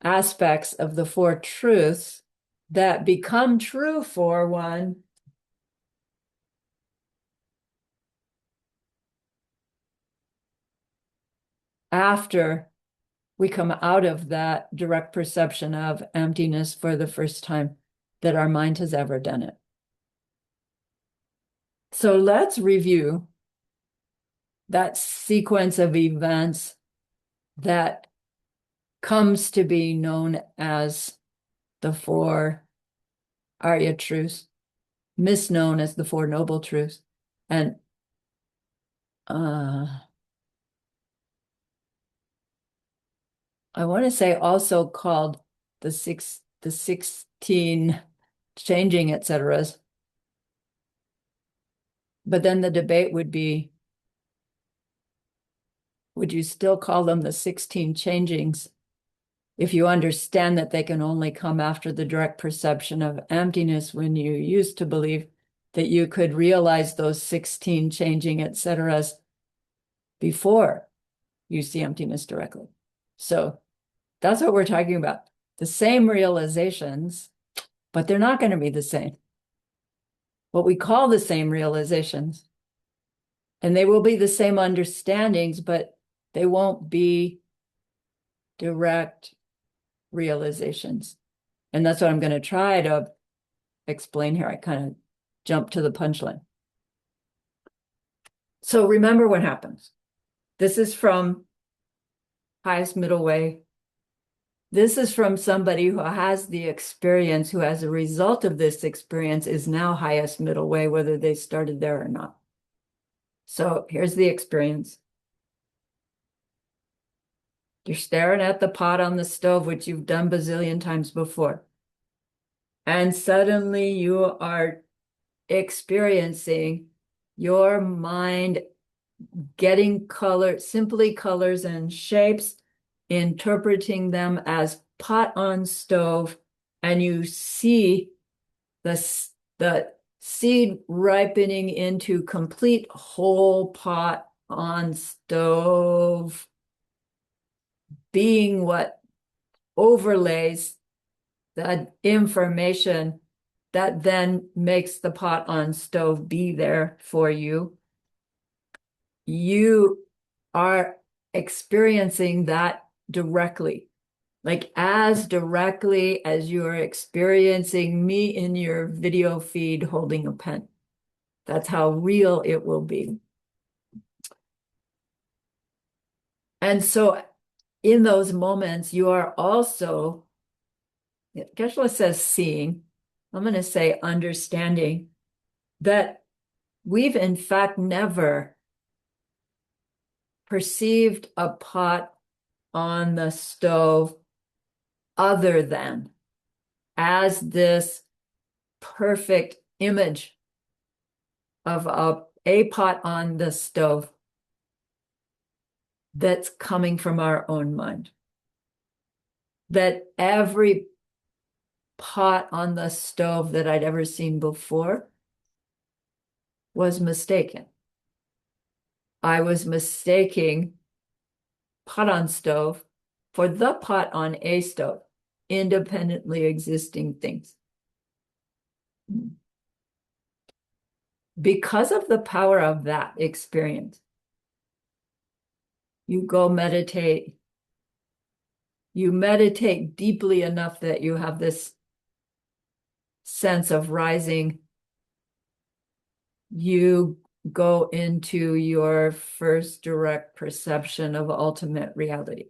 aspects of the four truths that become true for one after we come out of that direct perception of emptiness for the first time that our mind has ever done it. So let's review that sequence of events that comes to be known as the Four Arya Truths, misknown as the Four Noble Truths. And I want to say also called the 16 changing, etc. But then the debate would be, would you still call them the 16 changings if you understand that they can only come after the direct perception of emptiness, when you used to believe that you could realize those 16 changing, etc. before you see emptiness directly? So that's what we're talking about. The same realizations, but they're not going to be the same. What we call the same realizations, and they will be the same understandings, but they won't be direct realizations. And that's what I'm going to try to explain here. I kind of jumped to the punchline. So remember what happens. This is from Highest Middle Way. This is from somebody who has the experience, who as a result of this experience is now Highest Middle Way, whether they started there or not. So here's the experience. You're staring at the pot on the stove, which you've done bazillion times before. And suddenly you are experiencing your mind getting color, simply colors and shapes, interpreting them as pot on stove, and you see the seed ripening into complete whole pot on stove, being what overlays the information that then makes the pot on stove be there for you. You are experiencing that directly, like as directly as you're experiencing me in your video feed holding a pen. That's how real it will be. And so in those moments, you are also, Geshe-la says seeing, I'm going to say understanding that we've in fact never perceived a pot on the stove other than as this perfect image of a pot on the stove that's coming from our own mind. That every pot on the stove that I'd ever seen before was mistaken. I was mistaking pot on stove for the pot on a stove, independently existing things. Because of the power of that experience, you go meditate. You meditate deeply enough that you have this sense of rising. You go into your first direct perception of ultimate reality.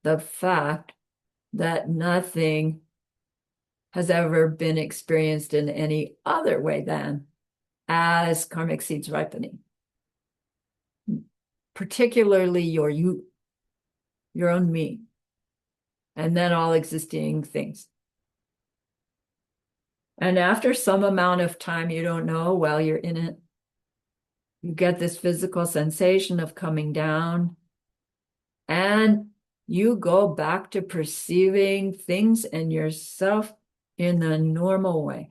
The fact that nothing has ever been experienced in any other way than as karmic seeds ripening. Particularly your you, your own me, and then all existing things. And after some amount of time, you don't know while you're in it, you get this physical sensation of coming down, and you go back to perceiving things and yourself in the normal way.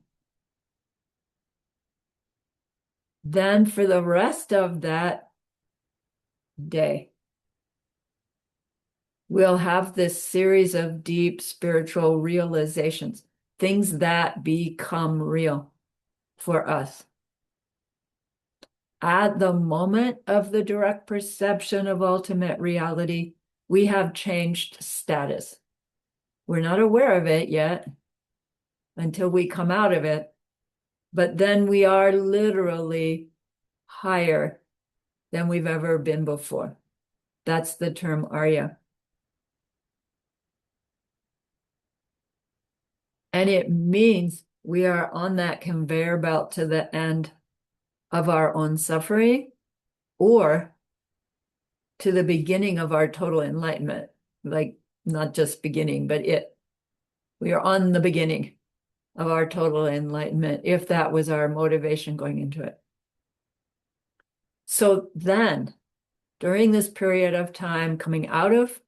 Then for the rest of that day, we'll have this series of deep spiritual realizations, things that become real for us. at the moment of the direct perception of ultimate reality, we have changed status. We're not aware of it yet until we come out of it, but then we are literally higher than we've ever been before. That's the term Arya. And it means we are on that conveyor belt to the end of our own suffering, or to the beginning of our total enlightenment. Like, not just beginning, but we are on the beginning of our total enlightenment, if that was our motivation going into it. So then, during this period of time, coming out of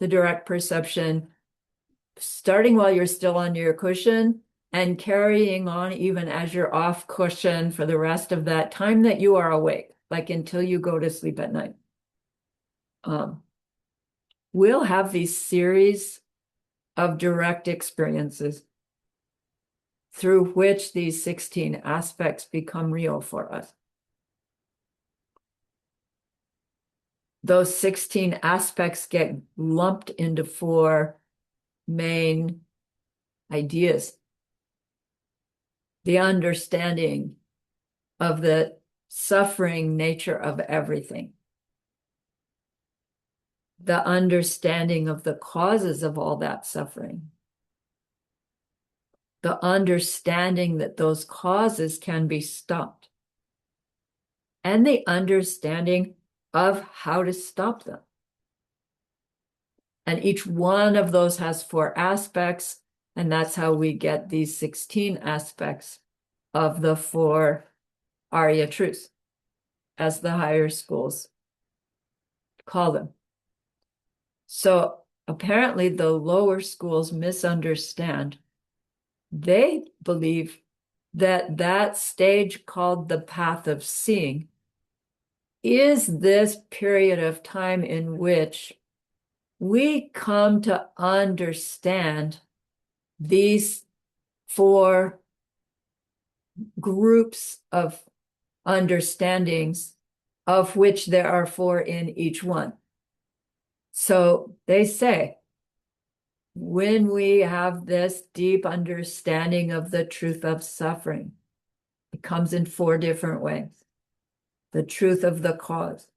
the direct perception, starting while you're still on your cushion and carrying on even as you're off cushion for the rest of that time that you are awake, like until you go to sleep at night. We'll have these series of direct experiences through which these 16 aspects become real for us. Those 16 aspects get lumped into 4 main ideas. The understanding of the suffering nature of everything. The understanding of the causes of all that suffering. The understanding that those causes can be stopped. And the understanding of how to stop them. And each one of those has 4 aspects, and that's how we get these 16 aspects of the 4 Arya truths, as the higher schools call them. So apparently the lower schools misunderstand. They believe that that stage called the path of seeing is this period of time in which we come to understand these 4 groups of understandings, of which there are 4 in each one. So they say, when we have this deep understanding of the truth of suffering, it comes in 4 different ways. The truth of the cause,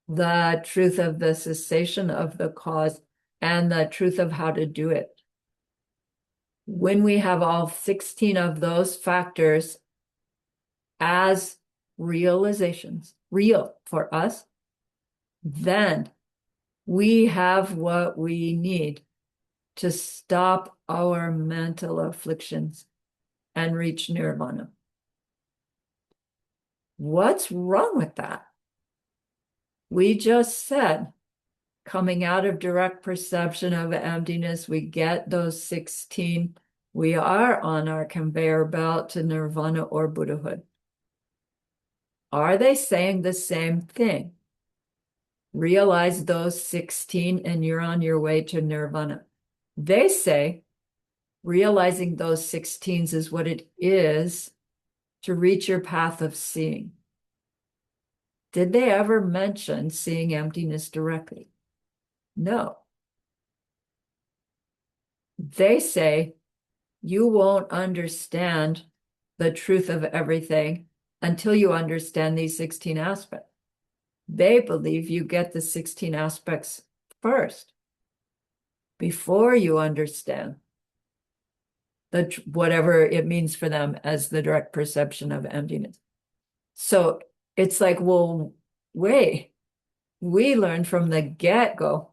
the truth of the cessation of the cause, and the truth of how to do it. When we have all 16 of those factors as realizations, real for us, then we have what we need to stop our mental afflictions and reach nirvana. What's wrong with that? We just said, coming out of direct perception of emptiness, we get those 16. We are on our conveyor belt to nirvana or Buddhahood. Are they saying the same thing? Realize those 16 and you're on your way to nirvana. They say realizing those 16s is what it is to reach your path of seeing. Did they ever mention seeing emptiness directly? No. They say you won't understand the truth of everything until you understand these 16 aspects. They believe you get the 16 aspects first before you understand whatever it means for them as the direct perception of emptiness. So it's like, well, wait, we learned from the get-go,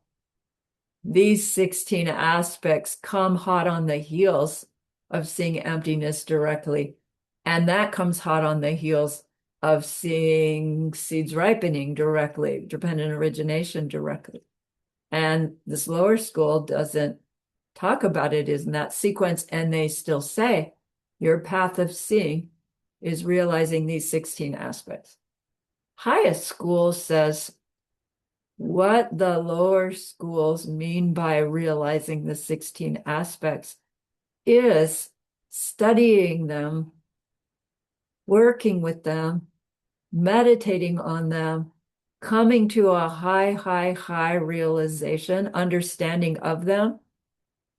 these 16 aspects come hot on the heels of seeing emptiness directly. And that comes hot on the heels of seeing seeds ripening directly, dependent origination directly. And this lower school doesn't talk about it in that sequence, and they still say your path of seeing is realizing these 16 aspects. Highest school says what the lower schools mean by realizing the 16 aspects is studying them, working with them, meditating on them, coming to a high realization, understanding of them.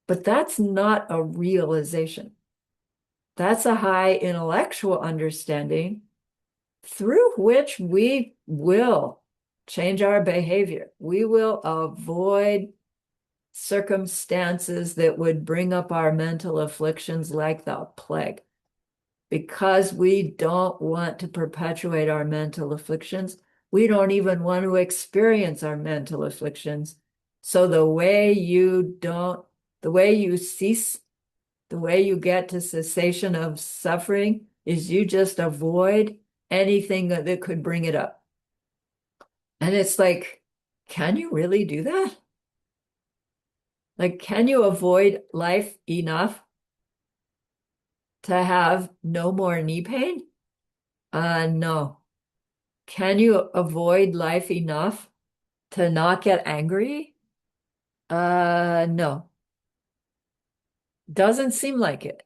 But that's not a realization. That's a high intellectual understanding through which we will change our behavior. We will avoid circumstances that would bring up our mental afflictions like the plague, because we don't want to perpetuate our mental afflictions. We don't even want to experience our mental afflictions. So the way you cease, the way you get to cessation of suffering is you just avoid anything that could bring it up. And it's like, can you really do that? Like, can you avoid life enough to have no more knee pain? No. Can you avoid life enough to not get angry? No. Doesn't seem like it.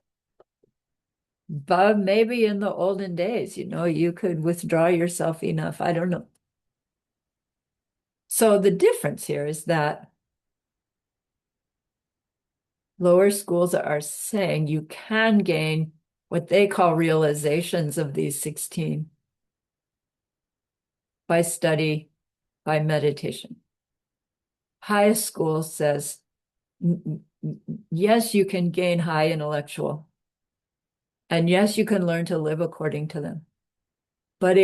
But maybe in the olden days, you could withdraw yourself enough. I don't know. So the difference here is that lower schools are saying you can gain what they call realizations of these 16 by study, by meditation. High school says, yes, you can gain high intellectual, and yes, you can learn to live according to them, but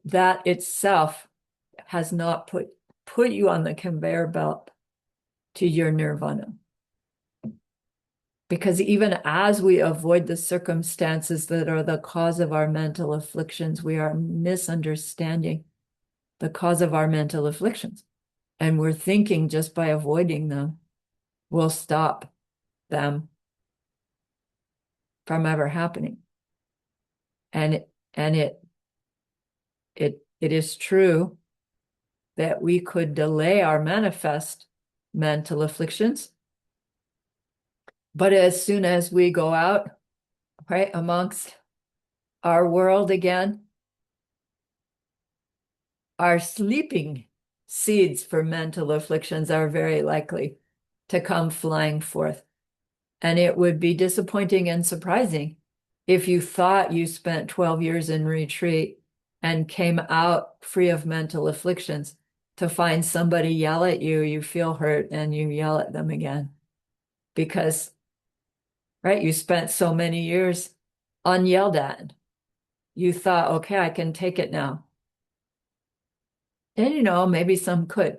that itself has not put you on the conveyor belt to your nirvana. Because even as we avoid the circumstances that are the cause of our mental afflictions, we are misunderstanding the cause of our mental afflictions. And we're thinking just by avoiding them, we'll stop them from ever happening. And it is true that we could delay our manifest mental afflictions. But as soon as we go out, right, amongst our world again, our sleeping seeds for mental afflictions are very likely to come flying forth. And it would be disappointing and surprising if you thought you spent 12 years in retreat and came out free of mental afflictions to find somebody yell at you, you feel hurt, and you yell at them again. Because, right, you spent so many years unyelled at. You thought, okay, I can take it now. And maybe some could.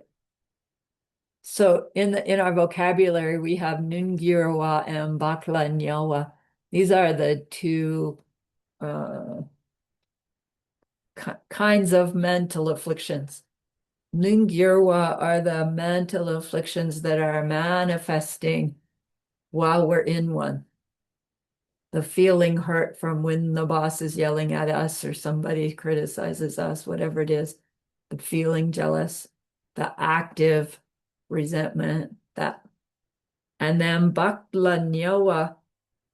So in our vocabulary, we have Nungirwa and Bakla Nyawa. These are the two kinds of mental afflictions. Nungirwa are the mental afflictions that are manifesting while we're in one. The feeling hurt from when the boss is yelling at us or somebody criticizes us, whatever it is, the feeling jealous, the active resentment, that. And then Bakla Nyawa,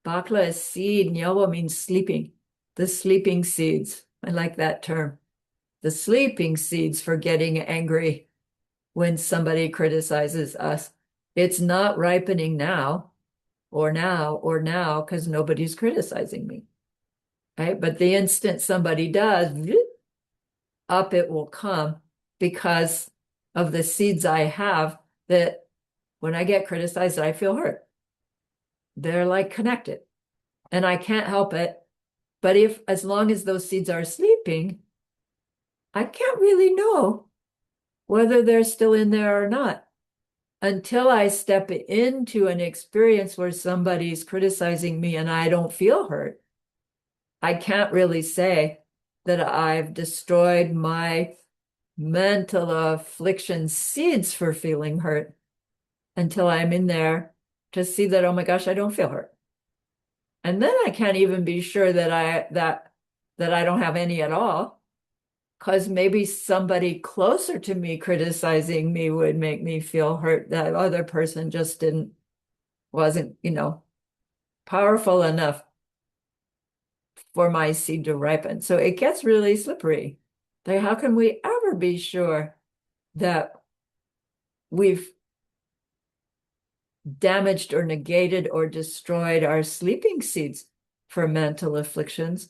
Bakla is seed, Nyawa means sleeping, the sleeping seeds. I like that term. The sleeping seeds for getting angry when somebody criticizes us. It's not ripening now, because nobody's criticizing me, right? But the instant somebody does, up it will come because of the seeds I have that when I get criticized, I feel hurt. They're like connected and I can't help it. But as long as those seeds are sleeping, I can't really know whether they're still in there or not until I step into an experience where somebody's criticizing me and I don't feel hurt. I can't really say that I've destroyed my mental affliction seeds for feeling hurt until I'm in there to see that, oh my gosh, I don't feel hurt. And then I can't even be sure that I don't have any at all, because maybe somebody closer to me criticizing me would make me feel hurt. That other person just wasn't, powerful enough for my seed to ripen. So it gets really slippery. Like, how can we ever be sure that we've damaged or negated or destroyed our sleeping seeds for mental afflictions?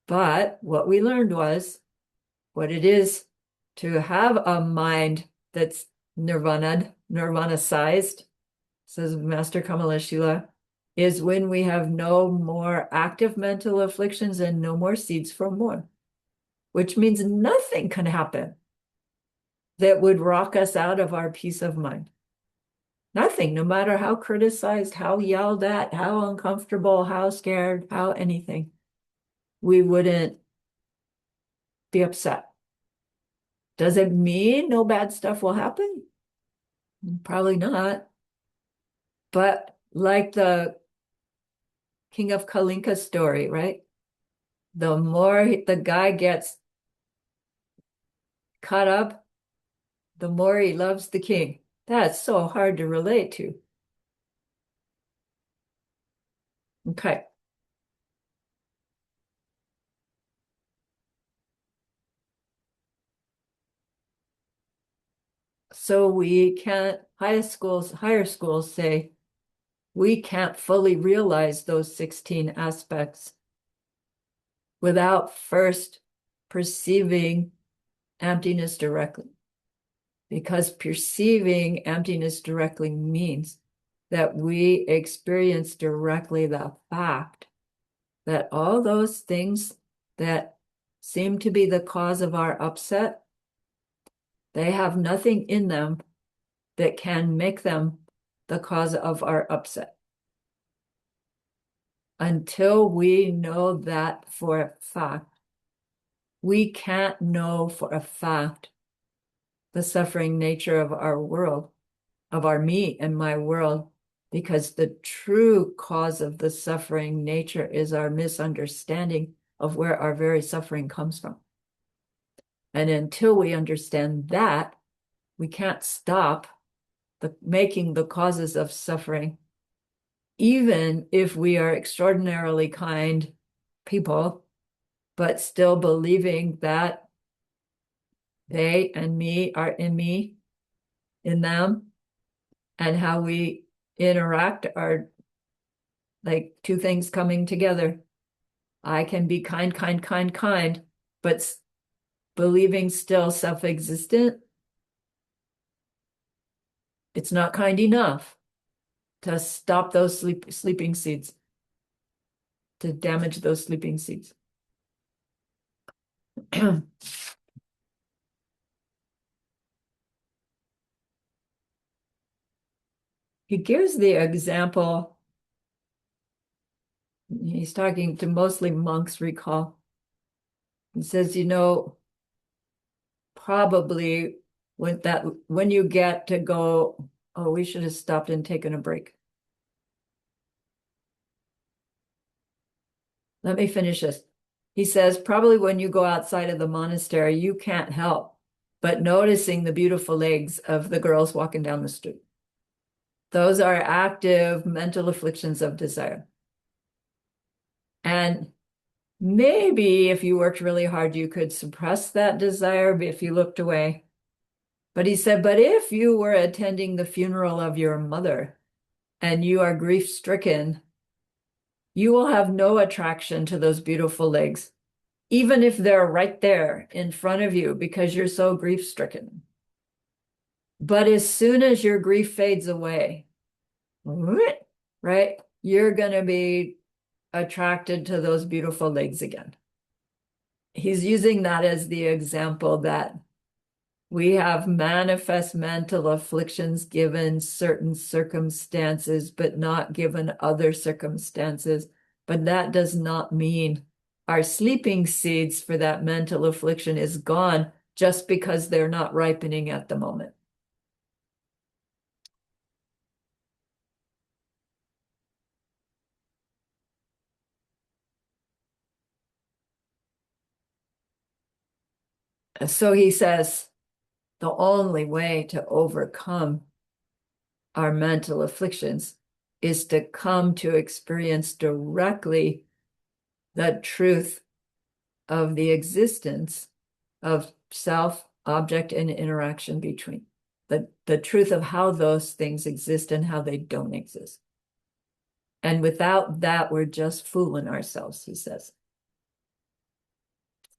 But what we learned was what it is to have a mind that's nirvana sized, says Master Kamala Shila, is when we have no more active mental afflictions and no more seeds for more, which means nothing can happen that would rock us out of our peace of mind. Nothing, no matter how criticized, how yelled at, how uncomfortable, how scared, how anything, we wouldn't be upset. Does it mean no bad stuff will happen? Probably not. But like the King of Kalinka story, right? The more the guy gets caught up, the more he loves the king. That's so hard to relate to. Okay. So we can't, higher schools say, we can't fully realize those 16 aspects without first perceiving emptiness directly. Because perceiving emptiness directly means that we experience directly the fact that all those things that seem to be the cause of our upset, they have nothing in them that can make them the cause of our upset. Until we know that for a fact, we can't know for a fact the suffering nature of our world, of our me and my world, because the true cause of the suffering nature is our misunderstanding of where our very suffering comes from. And until we understand that, we can't stop making the causes of suffering, even if we are extraordinarily kind people, but still believing that they and me are in me, in them, and how we interact are like two things coming together. I can be kind, but believing still self-existent. It's not kind enough to stop those sleeping seeds, to damage those sleeping seeds. He gives the example, he's talking to mostly monks, recall. He says, probably when you get to go, oh, we should have stopped and taken a break. Let me finish this. He says, probably when you go outside of the monastery, you can't help but noticing the beautiful legs of the girls walking down the street. Those are active mental afflictions of desire. And maybe if you worked really hard, you could suppress that desire if you looked away. But he said, but if you were attending the funeral of your mother and you are grief-stricken, you will have no attraction to those beautiful legs, even if they're right there in front of you because you're so grief-stricken. But as soon as your grief fades away, right, you're going to be attracted to those beautiful legs again. He's using that as the example that we have manifest mental afflictions given certain circumstances, but not given other circumstances. But that does not mean our sleeping seeds for that mental affliction is gone just because they're not ripening at the moment. So he says, the only way to overcome our mental afflictions is to come to experience directly the truth of the existence of self, object, and interaction between. The truth of how those things exist and how they don't exist. And without that, we're just fooling ourselves, he says.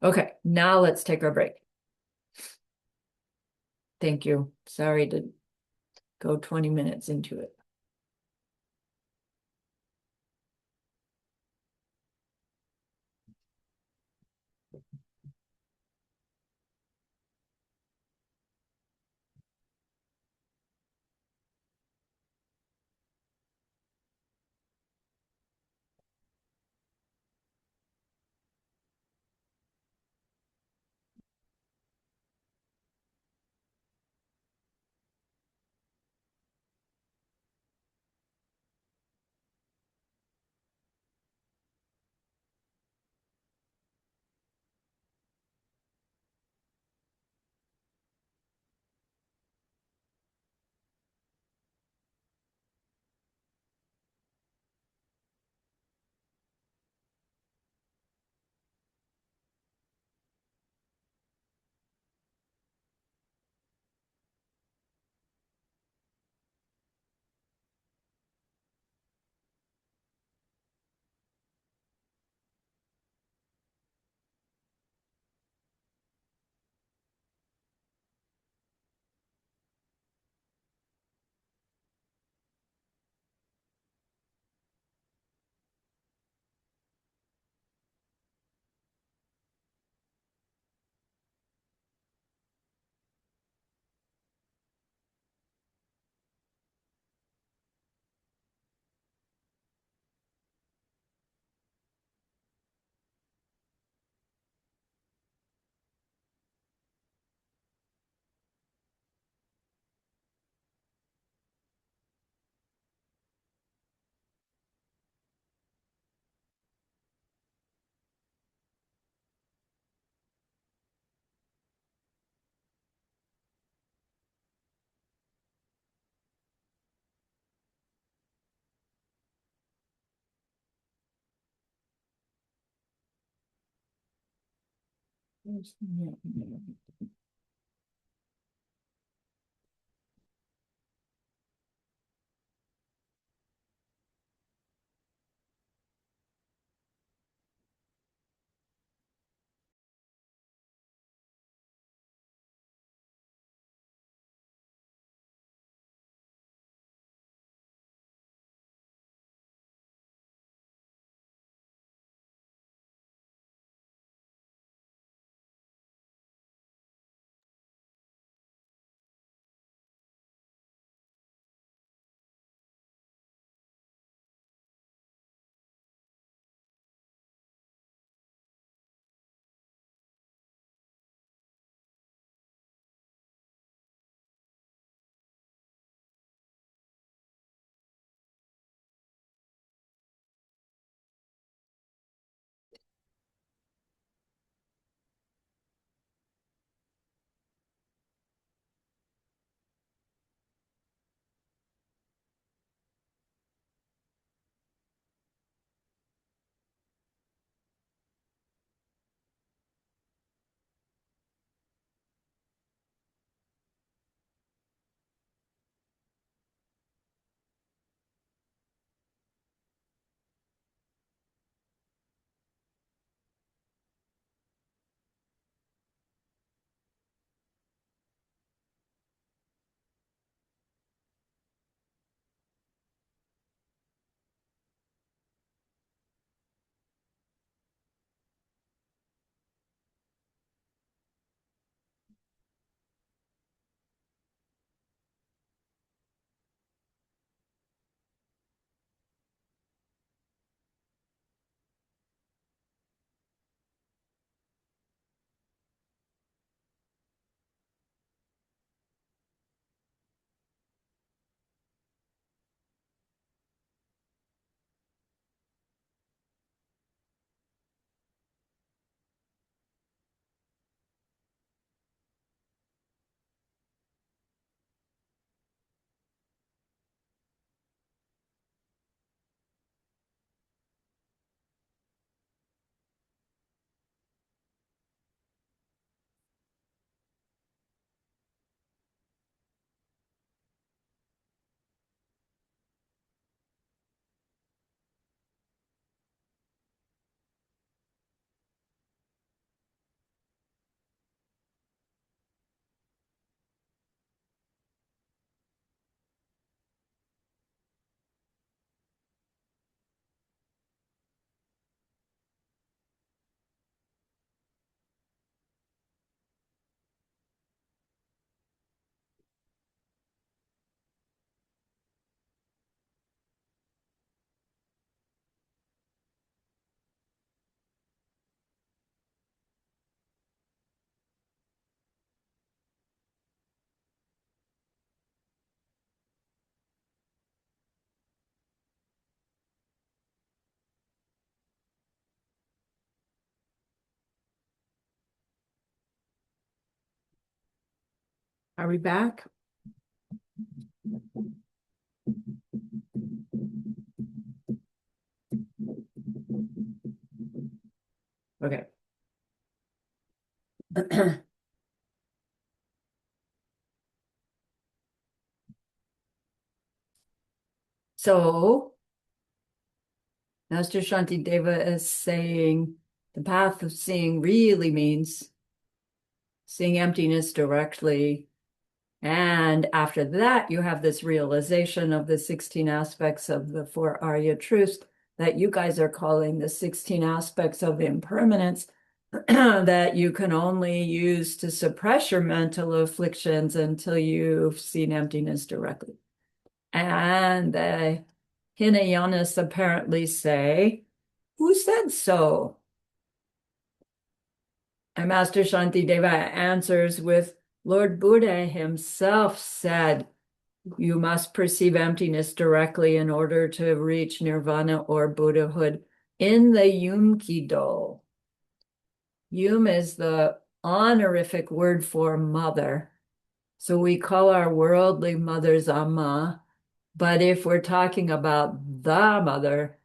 Okay, now let's take our break. Thank you. Sorry to go 20 minutes into it. Are we back? Okay. So, Master Shantideva is saying the path of seeing really means seeing emptiness directly. And after that, you have this realization of the 16 aspects of the four Arya truths that you guys are calling the 16 aspects of impermanence that you can only use to suppress your mental afflictions until you've seen emptiness directly. And the Hinayanas apparently say, who said so? And Master Shantideva answers with, Lord Buddha himself said, you must perceive emptiness directly in order to reach nirvana or Buddhahood in the Yum-Kido. Yum is the honorific word for mother. So we call our worldly mothers Amma, but if we're talking about the mother,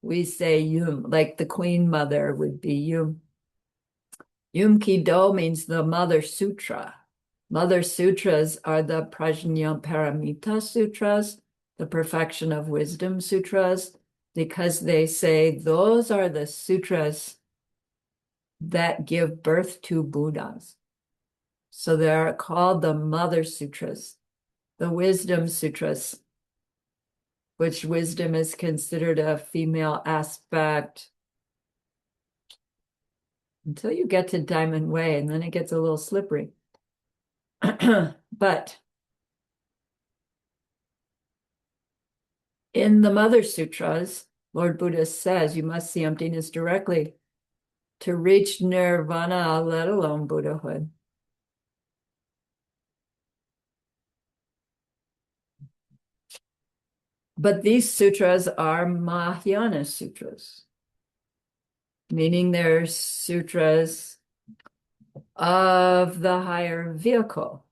we say Yum, like the queen mother would be Yum. Yum-Kido means the Mother Sutra. Mother Sutras are the Prajnaparamita Sutras, the Perfection of Wisdom Sutras, because they say those are the sutras that give birth to Buddhas. So they're called the Mother Sutras, the Wisdom Sutras, which wisdom is considered a female aspect until you get to Diamond Way, and then it gets a little slippery. But in the Mother Sutras, Lord Buddha says you must see emptiness directly to reach nirvana, let alone Buddhahood. But these sutras are Mahayana sutras, meaning they're sutras of the higher vehicle.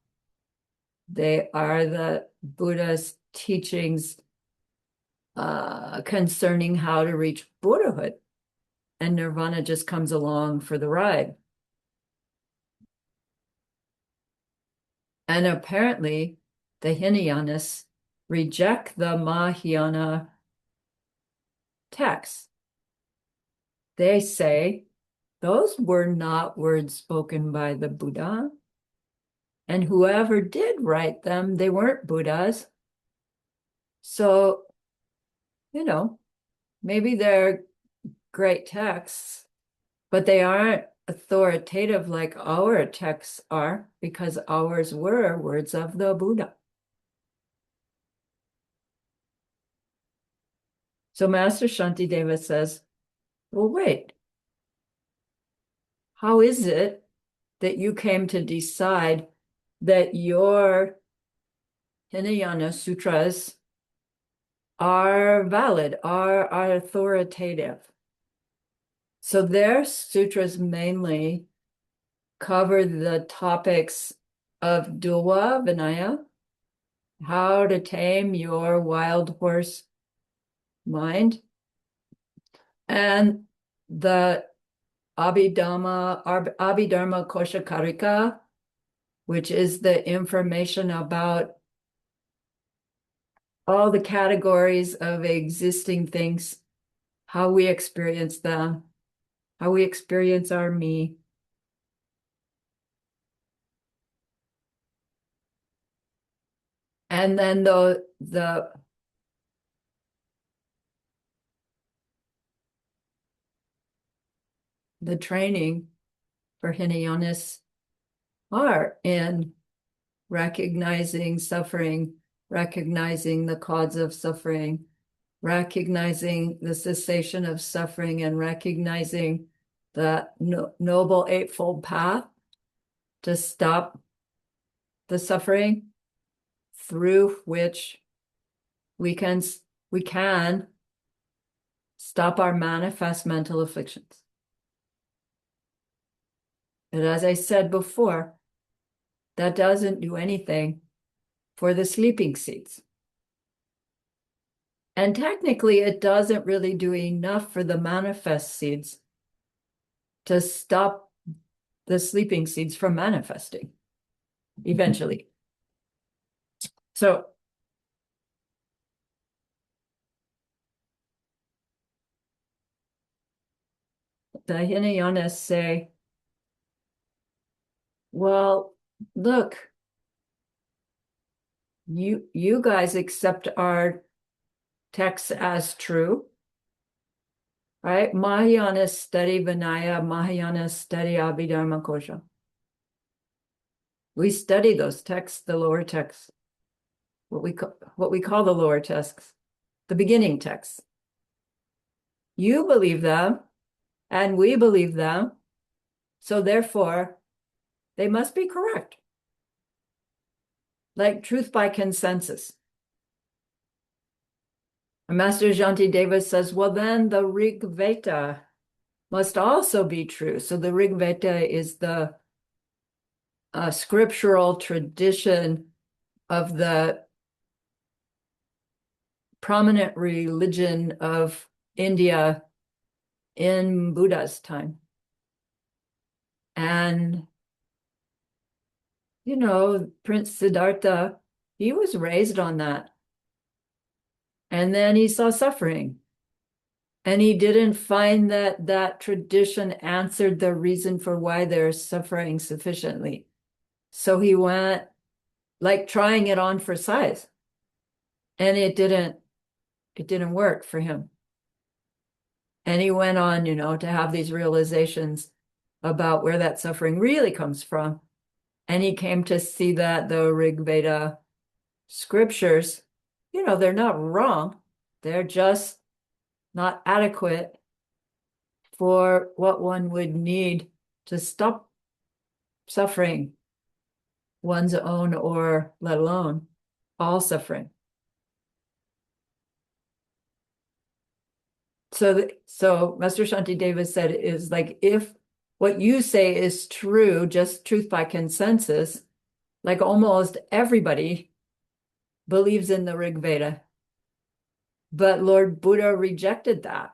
They are the Buddha's teachings concerning how to reach Buddhahood, and nirvana just comes along for the ride. And apparently, the Hinayanas reject the Mahayana texts. They say those were not words spoken by the Buddha, and whoever did write them, they weren't Buddhas. So, maybe they're great texts, but they aren't authoritative like our texts are, because ours were words of the Buddha. So Master Shantideva says, well, wait, how is it that you came to decide that your Hinayana sutras are valid, are authoritative? So their sutras mainly cover the topics of duwa, Vinaya, how to tame your wild horse mind, and the Abhidharma Koshakarika, which is the information about all the categories of existing things, how we experience them, how we experience our me. And then the training for Hinayanas are in recognizing suffering, recognizing the cause of suffering, recognizing the cessation of suffering, and recognizing the Noble Eightfold Path to stop the suffering, through which we can stop our manifest mental afflictions. And as I said before, that doesn't do anything for the sleeping seeds. And technically, it doesn't really do enough for the manifest seeds to stop the sleeping seeds from manifesting eventually. So the Hinayanas say, well, look, you guys accept our texts as true, right? Mahayanas study Vinaya, Mahayanas study Abhidharma Kosha. We study those texts, the lower texts, what we call the lower texts, the beginning texts. You believe them, and we believe them, so therefore, they must be correct. Like truth by consensus. And Master Shantideva says, well, then the Rig Veda must also be true. So the Rig Veda is the scriptural tradition of the prominent religion of India in Buddha's time. And, you know, Prince Siddhartha, he was raised on that. And then he saw suffering. And he didn't find that that tradition answered the reason for why they're suffering sufficiently. So he went like trying it on for size. And it didn't work for him. And he went on, you know, to have these realizations about where that suffering really comes from. And he came to see that the Rig Veda scriptures, you know, they're not wrong. They're just not adequate for what one would need to stop suffering, one's own or let alone all suffering. So Master Shantideva said is like, if what you say is true, just truth by consensus, like almost everybody believes in the Rig Veda. But Lord Buddha rejected that.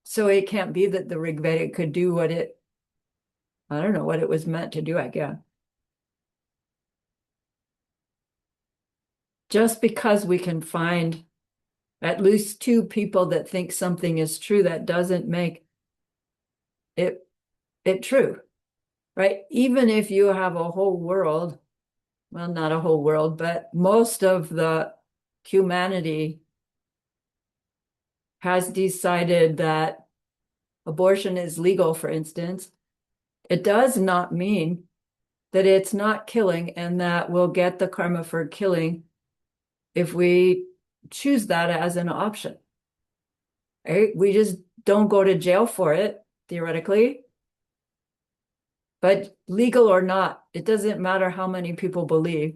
So it can't be that the Rig Veda could do what it, I don't know what it was meant to do, I guess. Just because we can find at least two people that think something is true, that doesn't make it true, right? Even if you have a whole world, well, not a whole world, but most of the humanity has decided that abortion is legal, for instance, it does not mean that it's not killing and that we'll get the karma for killing if we choose that as an option. Right? We just don't go to jail for it, theoretically. But legal or not, it doesn't matter how many people believe.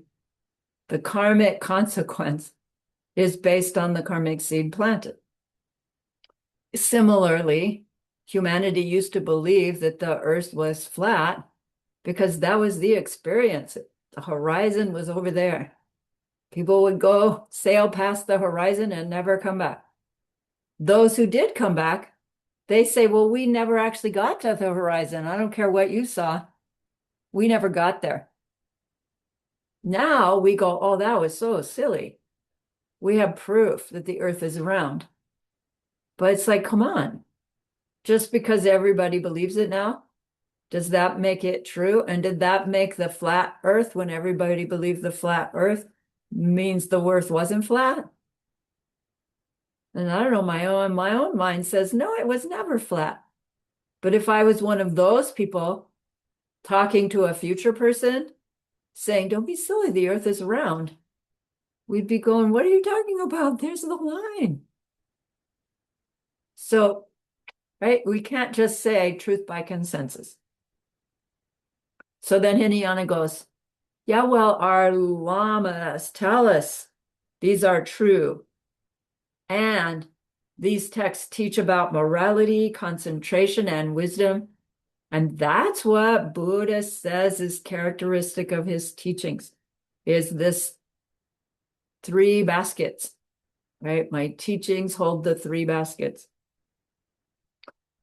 The karmic consequence is based on the karmic seed planted. Similarly, humanity used to believe that the earth was flat because that was the experience. The horizon was over there. People would go sail past the horizon and never come back. Those who did come back, they say, well, we never actually got to the horizon. I don't care what you saw. We never got there. Now we go, oh, that was so silly. We have proof that the earth is round. But it's like, come on. Just because everybody believes it now, does that make it true? And did that make the flat earth when everybody believed the flat earth means the earth wasn't flat? And I don't know, my own mind says, no, it was never flat. But if I was one of those people talking to a future person saying, don't be silly, the earth is round, we'd be going, what are you talking about? There's the line. So, right, we can't just say truth by consensus. So then Hinayana goes, yeah, well, our lamas tell us these are true. And these texts teach about morality, concentration, and wisdom. And that's what Buddha says is characteristic of his teachings, is this three baskets, right? My teachings hold the three baskets.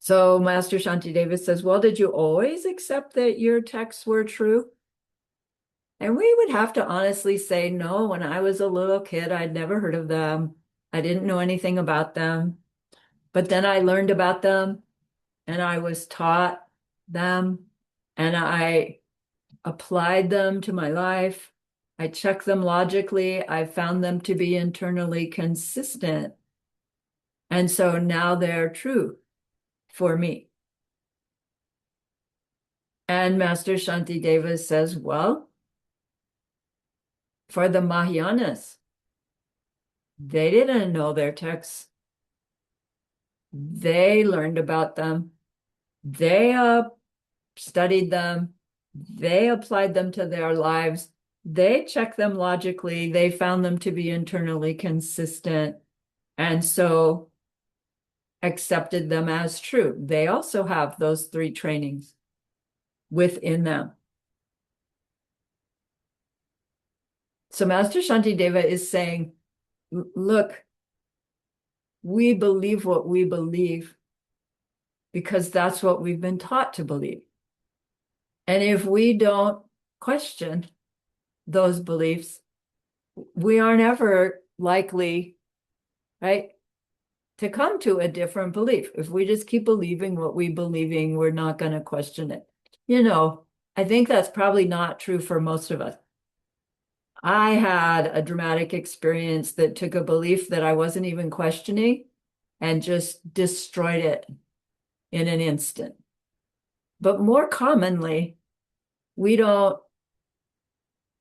So Master Shantideva says, well, did you always accept that your texts were true? And we would have to honestly say, no, when I was a little kid, I'd never heard of them. I didn't know anything about them. But then I learned about them and I was taught them and I applied them to my life. I checked them logically. I found them to be internally consistent. And so now they're true for me. And Master Shantideva says, well, for the Mahayanas, they didn't know their texts. They learned about them. They studied them. They applied them to their lives. They checked them logically. They found them to be internally consistent. And so accepted them as true. They also have those three trainings within them. So Master Shantideva is saying, look, we believe what we believe because that's what we've been taught to believe. And if we don't question those beliefs, we aren't ever likely, right, to come to a different belief. If we just keep believing what we believing, we're not going to question it. You know, I think that's probably not true for most of us. I had a dramatic experience that took a belief that I wasn't even questioning and just destroyed it in an instant. But more commonly, we don't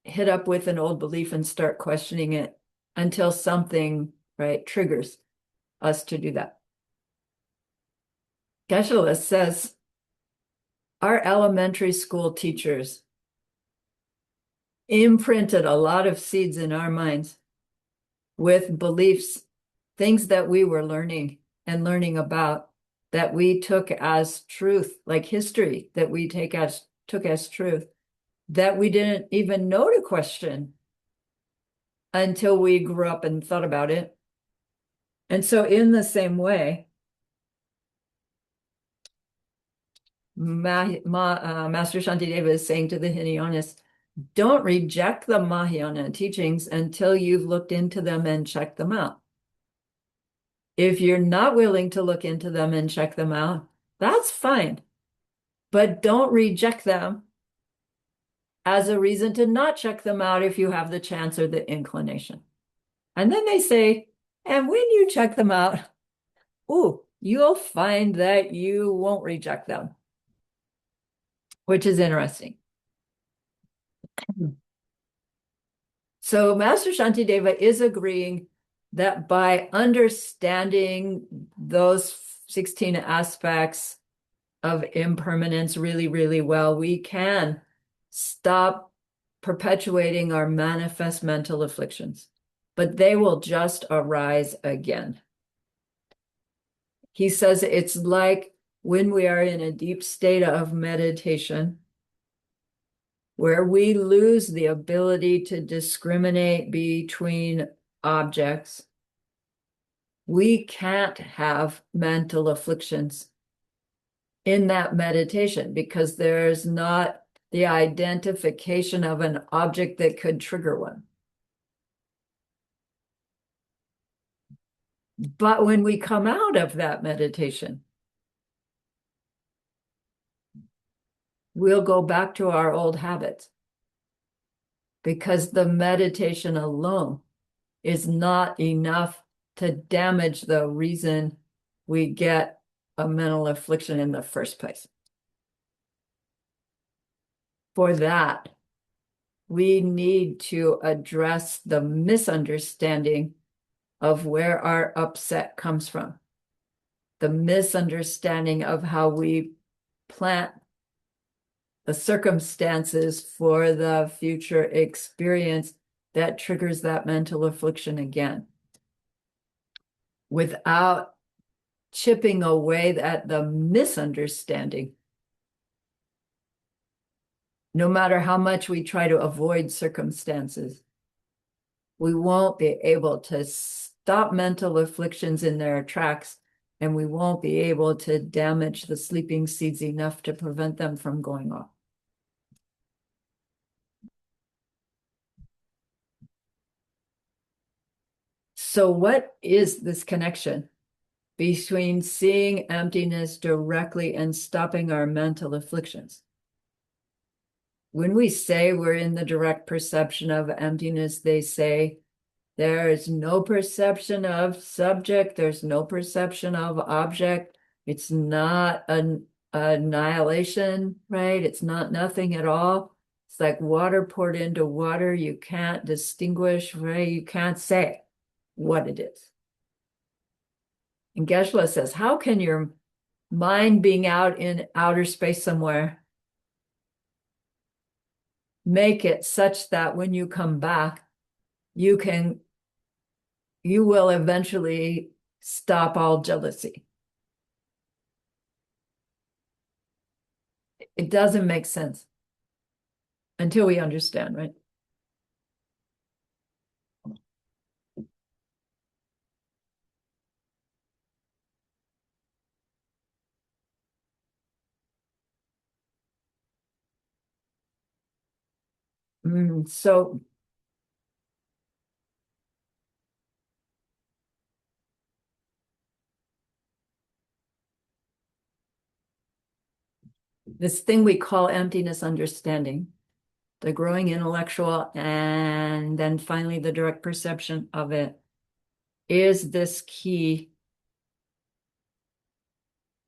hit up with an old belief and start questioning it until something, right, triggers us to do that. Geshe says, our elementary school teachers imprinted a lot of seeds in our minds with beliefs, things that we were learning and learning about that we took as truth, like history that we took as truth, that we didn't even know to question until we grew up and thought about it. And so in the same way, Master Shantideva is saying to the Hinayanists, don't reject the Mahayana teachings until you've looked into them and checked them out. If you're not willing to look into them and check them out, that's fine. But don't reject them as a reason to not check them out if you have the chance or the inclination. And then they say, and when you check them out, ooh, you'll find that you won't reject them, which is interesting. So Master Shantideva is agreeing that by understanding those 16 aspects of impermanence really, really well, we can stop perpetuating our manifest mental afflictions, but they will just arise again. He says it's like when we are in a deep state of meditation, where we lose the ability to discriminate between objects, we can't have mental afflictions in that meditation because there's not the identification of an object that could trigger one. But when we come out of that meditation, we'll go back to our old habits because the meditation alone is not enough to damage the reason we get a mental affliction in the first place. For that, we need to address the misunderstanding of where our upset comes from, the misunderstanding of how we plant the circumstances for the future experience that triggers that mental affliction again, without chipping away at the misunderstanding no matter how much we try to avoid circumstances, we won't be able to stop mental afflictions in their tracks, and we won't be able to damage the sleeping seeds enough to prevent them from going off. So what is this connection between seeing emptiness directly and stopping our mental afflictions? When we say we're in the direct perception of emptiness, they say there is no perception of subject, there's no perception of object. It's not an annihilation, right? It's not nothing at all. It's like water poured into water. You can't distinguish, right? You can't say what it is. And Geshe-la says, how can your mind being out in outer space somewhere make it such that when you come back, you will eventually stop all jealousy? It doesn't make sense until we understand, right? So this thing we call emptiness understanding, the growing intellectual, and then finally the direct perception of it, is this key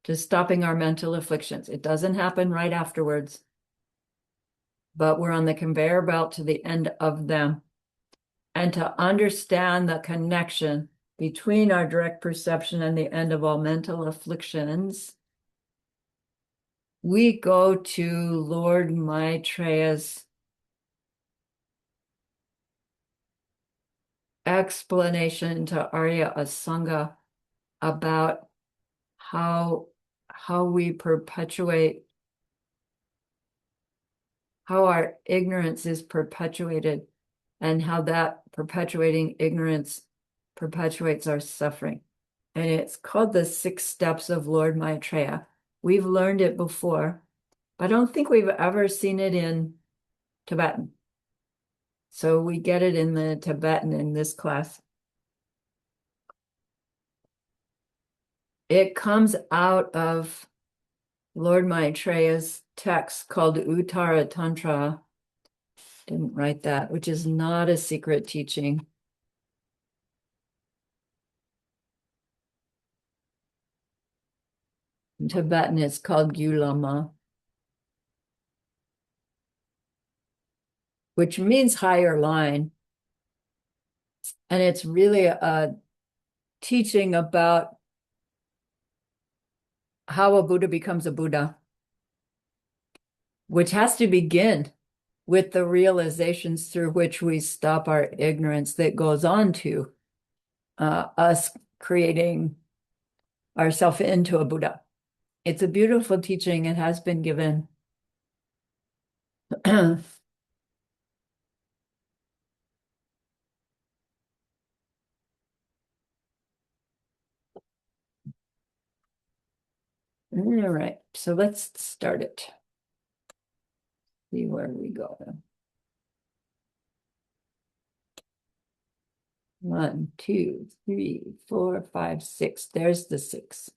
to stopping our mental afflictions. It doesn't happen right afterwards, but we're on the conveyor belt to the end of them. And to understand the connection between our direct perception and the end of all mental afflictions, we go to Lord Maitreya's explanation to Arya Asanga about how we perpetuate, how our ignorance is perpetuated, and how that perpetuating ignorance perpetuates our suffering. And it's called the 6 steps of Lord Maitreya. We've learned it before, but I don't think we've ever seen it in Tibetan. So we get it in the Tibetan in this class. It comes out of Lord Maitreya's text called Uttara Tantra. Didn't write that, which is not a secret teaching. In Tibetan, it's called Gyulama, which means higher line. And it's really a teaching about how a Buddha becomes a Buddha, which has to begin with the realizations through which we stop our ignorance that goes on to us creating ourselves into a Buddha. It's a beautiful teaching. It has been given. All right, so let's start it. See where we go. 1, 2, 3, 4, 5, 6. There's the 6.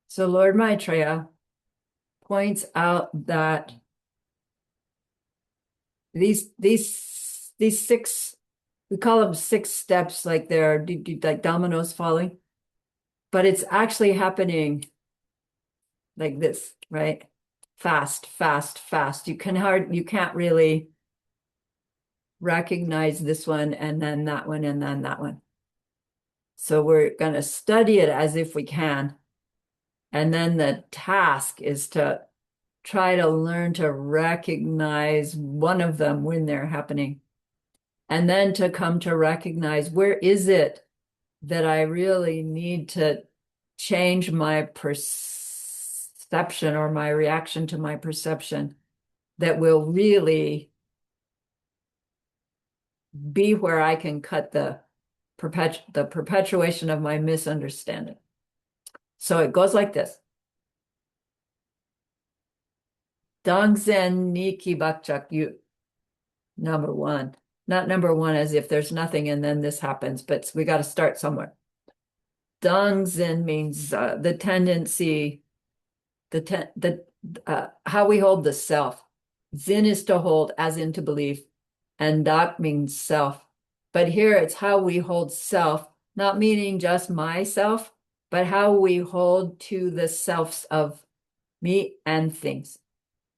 So Lord Maitreya points out that these 6, we call them 6 steps, like they're like dominoes falling, but it's actually happening like this, right? Fast, fast, fast. You can't really recognize this one and then that one and then that one. So we're going to study it as if we can. And then the task is to try to learn to recognize one of them when they're happening. And then to come to recognize, where is it that I really need to change my perception or my reaction to my perception that will really be where I can cut the perpetuation of my misunderstanding. So it goes like this. Dangzen Niki Bakchak Yu. Number one. Not number one as if there's nothing and then this happens, but we got to start somewhere. Dangzen means the tendency, how we hold the self. Zin is to hold, as in to believe, and dak means self. But here it's how we hold self, not meaning just myself, but how we hold to the selves of me and things.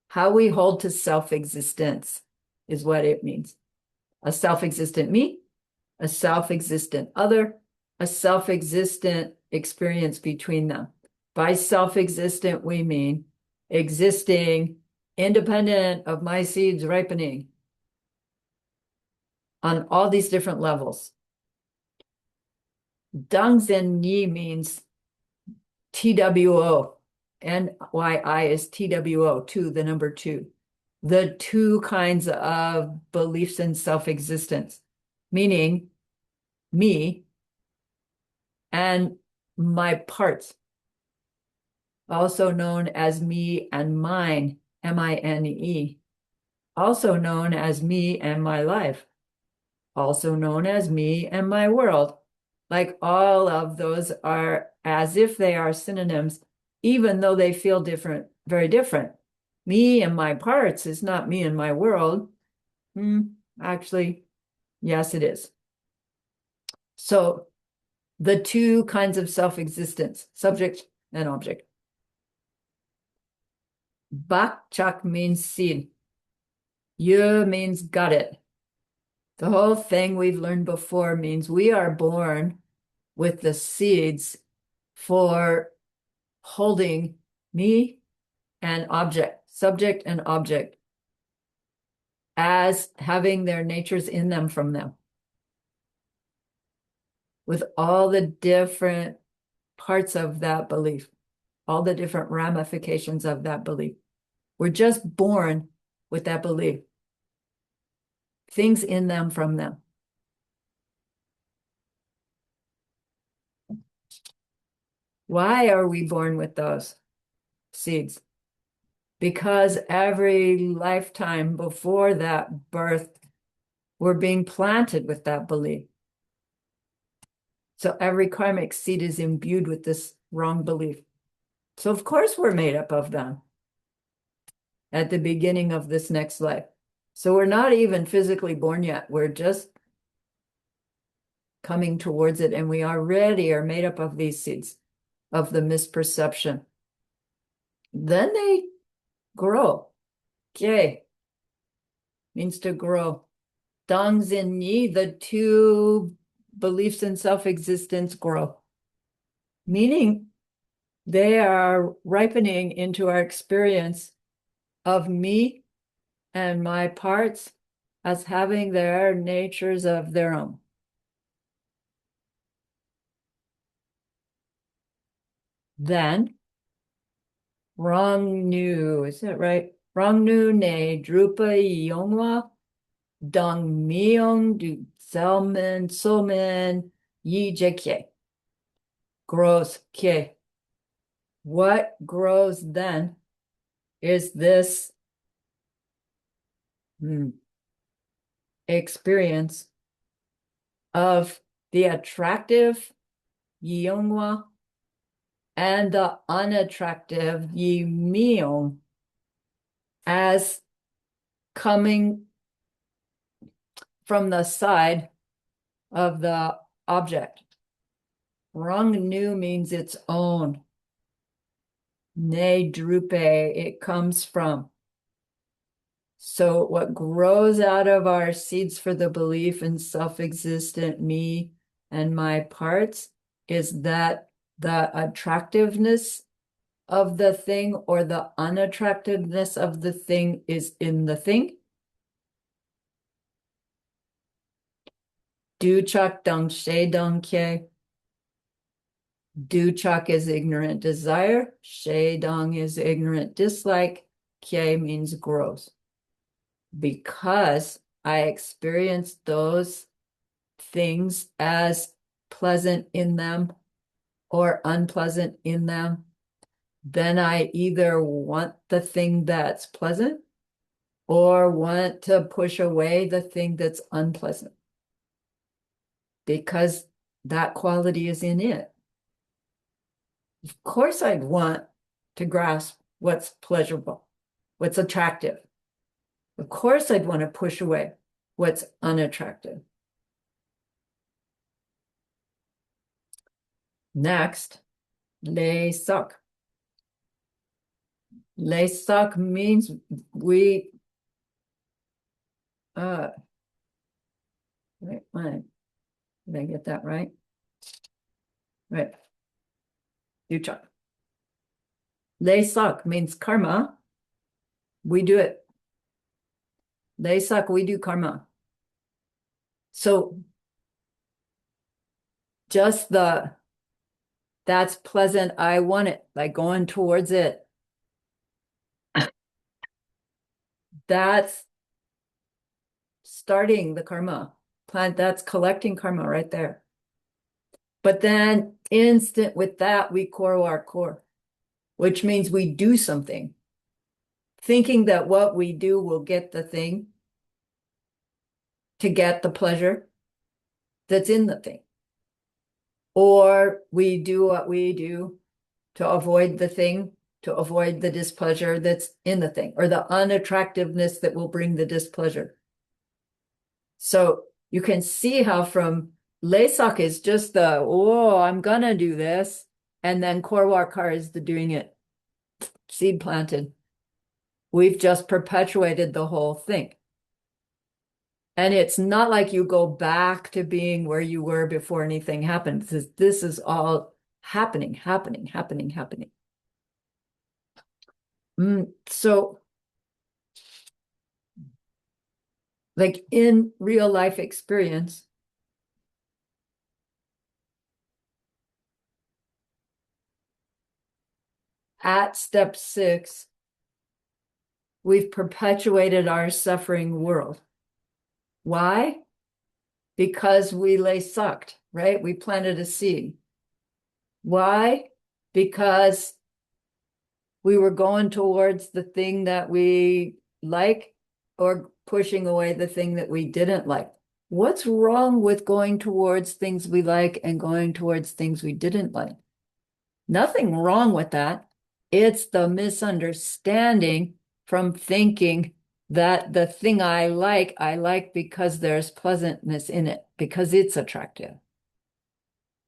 How we hold to self-existence is what it means. A self-existent me, a self-existent other, a self-existent experience between them. By self-existent, we mean existing independent of my seeds ripening on all these different levels. Dangzen Ni means TWO. NYI is TWO, two, the number two. The two kinds of beliefs in self-existence, meaning me and my parts, also known as me and mine, MINE, also known as me and my life, also known as me and my world. Like all of those are as if they are synonyms, even though they feel different, very different. Me and my parts is not me and my world. Actually, yes, it is. So the two kinds of self-existence, subject and object. Bakchak means seed. Yu means got it. The whole thing we've learned before means we are born with the seeds for holding me and object, subject and object, as having their natures in them from them, with all the different parts of that belief, all the different ramifications of that belief. We're just born with that belief, things in them from them. Why are we born with those seeds? Because every lifetime before that birth, we're being planted with that belief. So every karmic seed is imbued with this wrong belief. So of course we're made up of them at the beginning of this next life. So we're not even physically born yet. We're just coming towards it, and we already are made up of these seeds of the misperception. Then they grow. Kye means to grow. Dangzin Yi, the two beliefs in self-existence grow. Meaning they are ripening into our experience of me and my parts as having their natures of their own. Then, Rong Nu, is that right? Rong Nu Ne Drupa Yongwa Dong Myong Du Zelman Somen Yi Jekye. Grows Kye. What grows then is this experience of the attractive Yongwa and the unattractive Yi Myong as coming from the side of the object. Rang Nu means its own. Ne drupe, it comes from. So what grows out of our seeds for the belief in self-existent me and my parts is that the attractiveness of the thing or the unattractiveness of the thing is in the thing. Du chak dang she dang kye. Duchak is ignorant desire. Shedong is ignorant dislike. Kye means growth. Because I experience those things as pleasant in them or unpleasant in them, then I either want the thing that's pleasant or want to push away the thing that's unpleasant, because that quality is in it. Of course, I'd want to grasp what's pleasurable, what's attractive. Of course, I'd want to push away what's unattractive. Next, le sak. Le sak means we wait, did I get that right? Right. Duchak. Le sak means karma. We do it. Le sak, we do karma. So just that's pleasant, I want it, like going towards it. That's starting the karma. That's collecting karma right there. But then instant with that, we our core, which means we do something, thinking that what we do will get the thing, to get the pleasure that's in the thing. Or we do what we do to avoid the thing, to avoid the displeasure that's in the thing, or the unattractiveness that will bring the displeasure. So you can see how from Lesak is just the, oh, I'm gonna do this. And then Korwar is the doing it. Seed planted. We've just perpetuated the whole thing. And it's not like you go back to being where you were before anything happened. This is all happening. So, like in real life experience, at step 6, we've perpetuated our suffering world. Why? Because we lay sucked, right? We planted a seed. Why? Because we were going towards the thing that we like or pushing away the thing that we didn't like. What's wrong with going towards things we like and going towards things we didn't like? Nothing wrong with that. It's the misunderstanding from thinking that the thing I like because there's pleasantness in it, because it's attractive.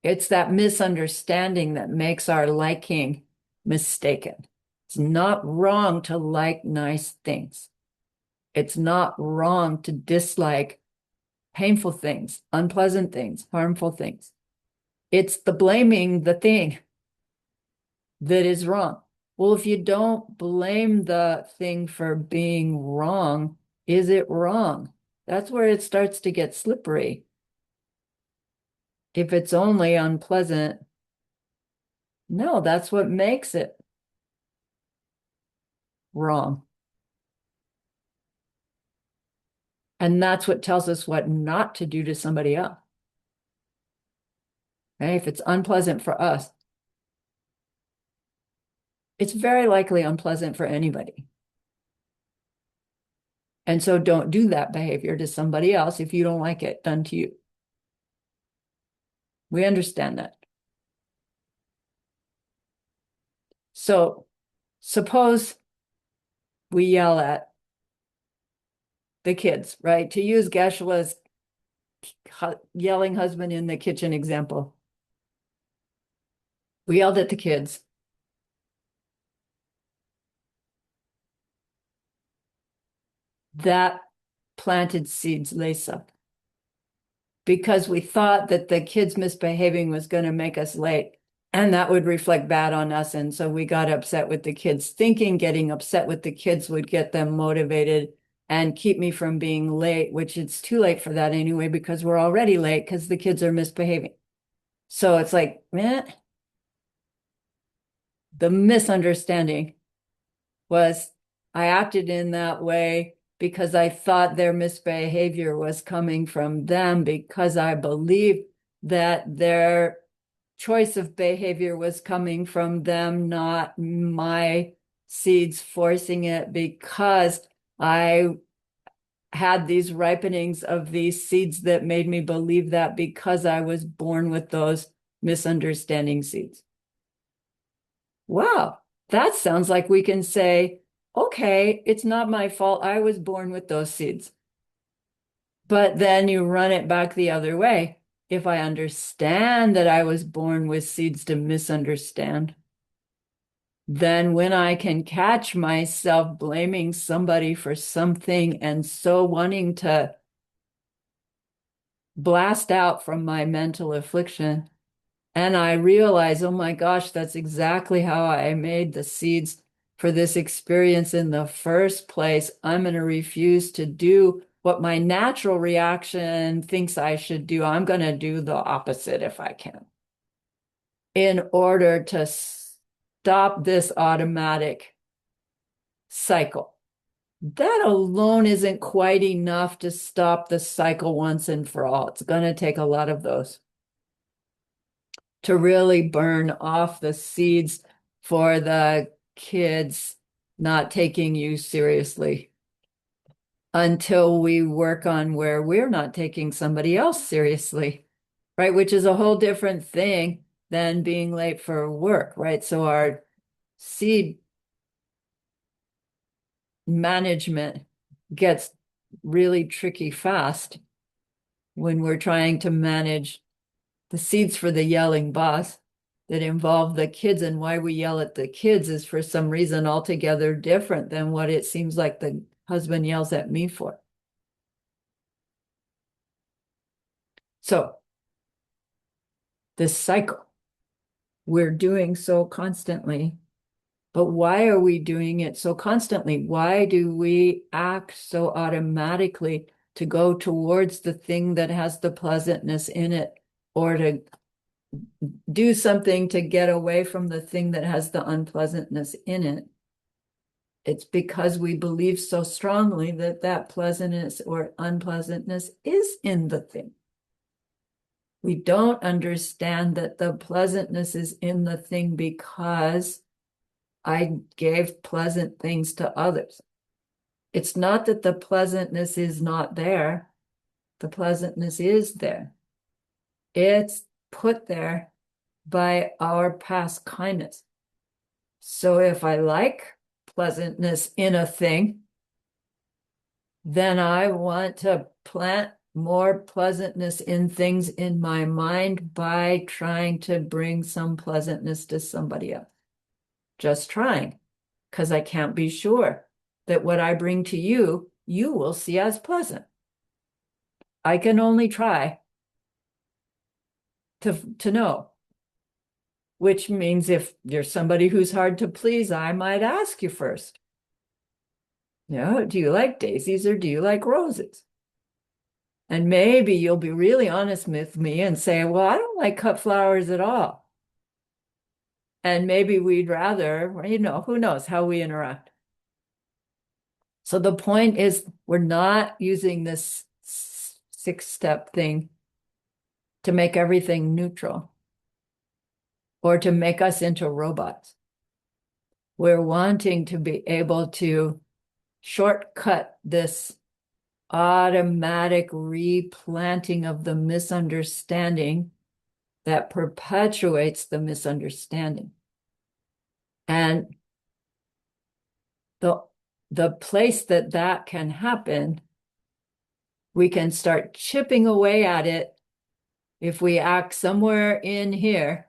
It's that misunderstanding that makes our liking mistaken. It's not wrong to like nice things. It's not wrong to dislike painful things, unpleasant things, harmful things. It's the blaming the thing that is wrong. Well, if you don't blame the thing for being wrong, is it wrong? That's where it starts to get slippery. If it's only unpleasant, no, that's what makes it wrong. And that's what tells us what not to do to somebody else. Okay? If it's unpleasant for us, it's very likely unpleasant for anybody. And so don't do that behavior to somebody else if you don't like it done to you. We understand that. So suppose we yell at the kids, right? To use Geshe-la's yelling husband in the kitchen example. We yelled at the kids. That planted seeds lace up, because we thought that the kids misbehaving was going to make us late and that would reflect bad on us. And so we got upset with the kids, thinking getting upset with the kids would get them motivated and keep me from being late, which it's too late for that anyway, because we're already late because the kids are misbehaving. So it's like, The misunderstanding was I acted in that way because I thought their misbehavior was coming from them, because I believed that their choice of behavior was coming from them, not my seeds forcing it, because I had these ripenings of these seeds that made me believe that, because I was born with those misunderstanding seeds. Wow, that sounds like we can say, okay, it's not my fault. I was born with those seeds. But then you run it back the other way. If I understand that I was born with seeds to misunderstand, then when I can catch myself blaming somebody for something and so wanting to blast out from my mental affliction, and I realize, oh my gosh, that's exactly how I made the seeds for this experience in the first place. I'm going to refuse to do what my natural reaction thinks I should do. I'm going to do the opposite if I can, in order to stop this automatic cycle. That alone isn't quite enough to stop the cycle once and for all. It's going to take a lot of those to really burn off the seeds for the kids not taking you seriously, until we work on where we're not taking somebody else seriously, right? Which is a whole different thing than being late for work, right? So our seed management gets really tricky fast when we're trying to manage the seeds for the yelling boss that involve the kids. And why we yell at the kids is for some reason altogether different than what it seems like the husband yells at me for. So this cycle we're doing so constantly, but why are we doing it so constantly? Why do we act so automatically to go towards the thing that has the pleasantness in it, or to do something to get away from the thing that has the unpleasantness in it? It's because we believe so strongly that that pleasantness or unpleasantness is in the thing. We don't understand that the pleasantness is in the thing because I gave pleasant things to others. It's not that the pleasantness is not there. The pleasantness is there. It's put there by our past kindness. So if I like pleasantness in a thing, then I want to plant more pleasantness in things in my mind by trying to bring some pleasantness to somebody else. Just trying, because I can't be sure that what I bring to you, you will see as pleasant. I can only try to know. Which means if you're somebody who's hard to please, I might ask you first, do you like daisies or do you like roses? And maybe you'll be really honest with me and say, well, I don't like cut flowers at all. And maybe we'd rather, who knows how we interact. So the point is, we're not using this 6-step thing to make everything neutral or to make us into robots. We're wanting to be able to shortcut this automatic replanting of the misunderstanding that perpetuates the misunderstanding. And the place that can happen, we can start chipping away at it if we act somewhere in here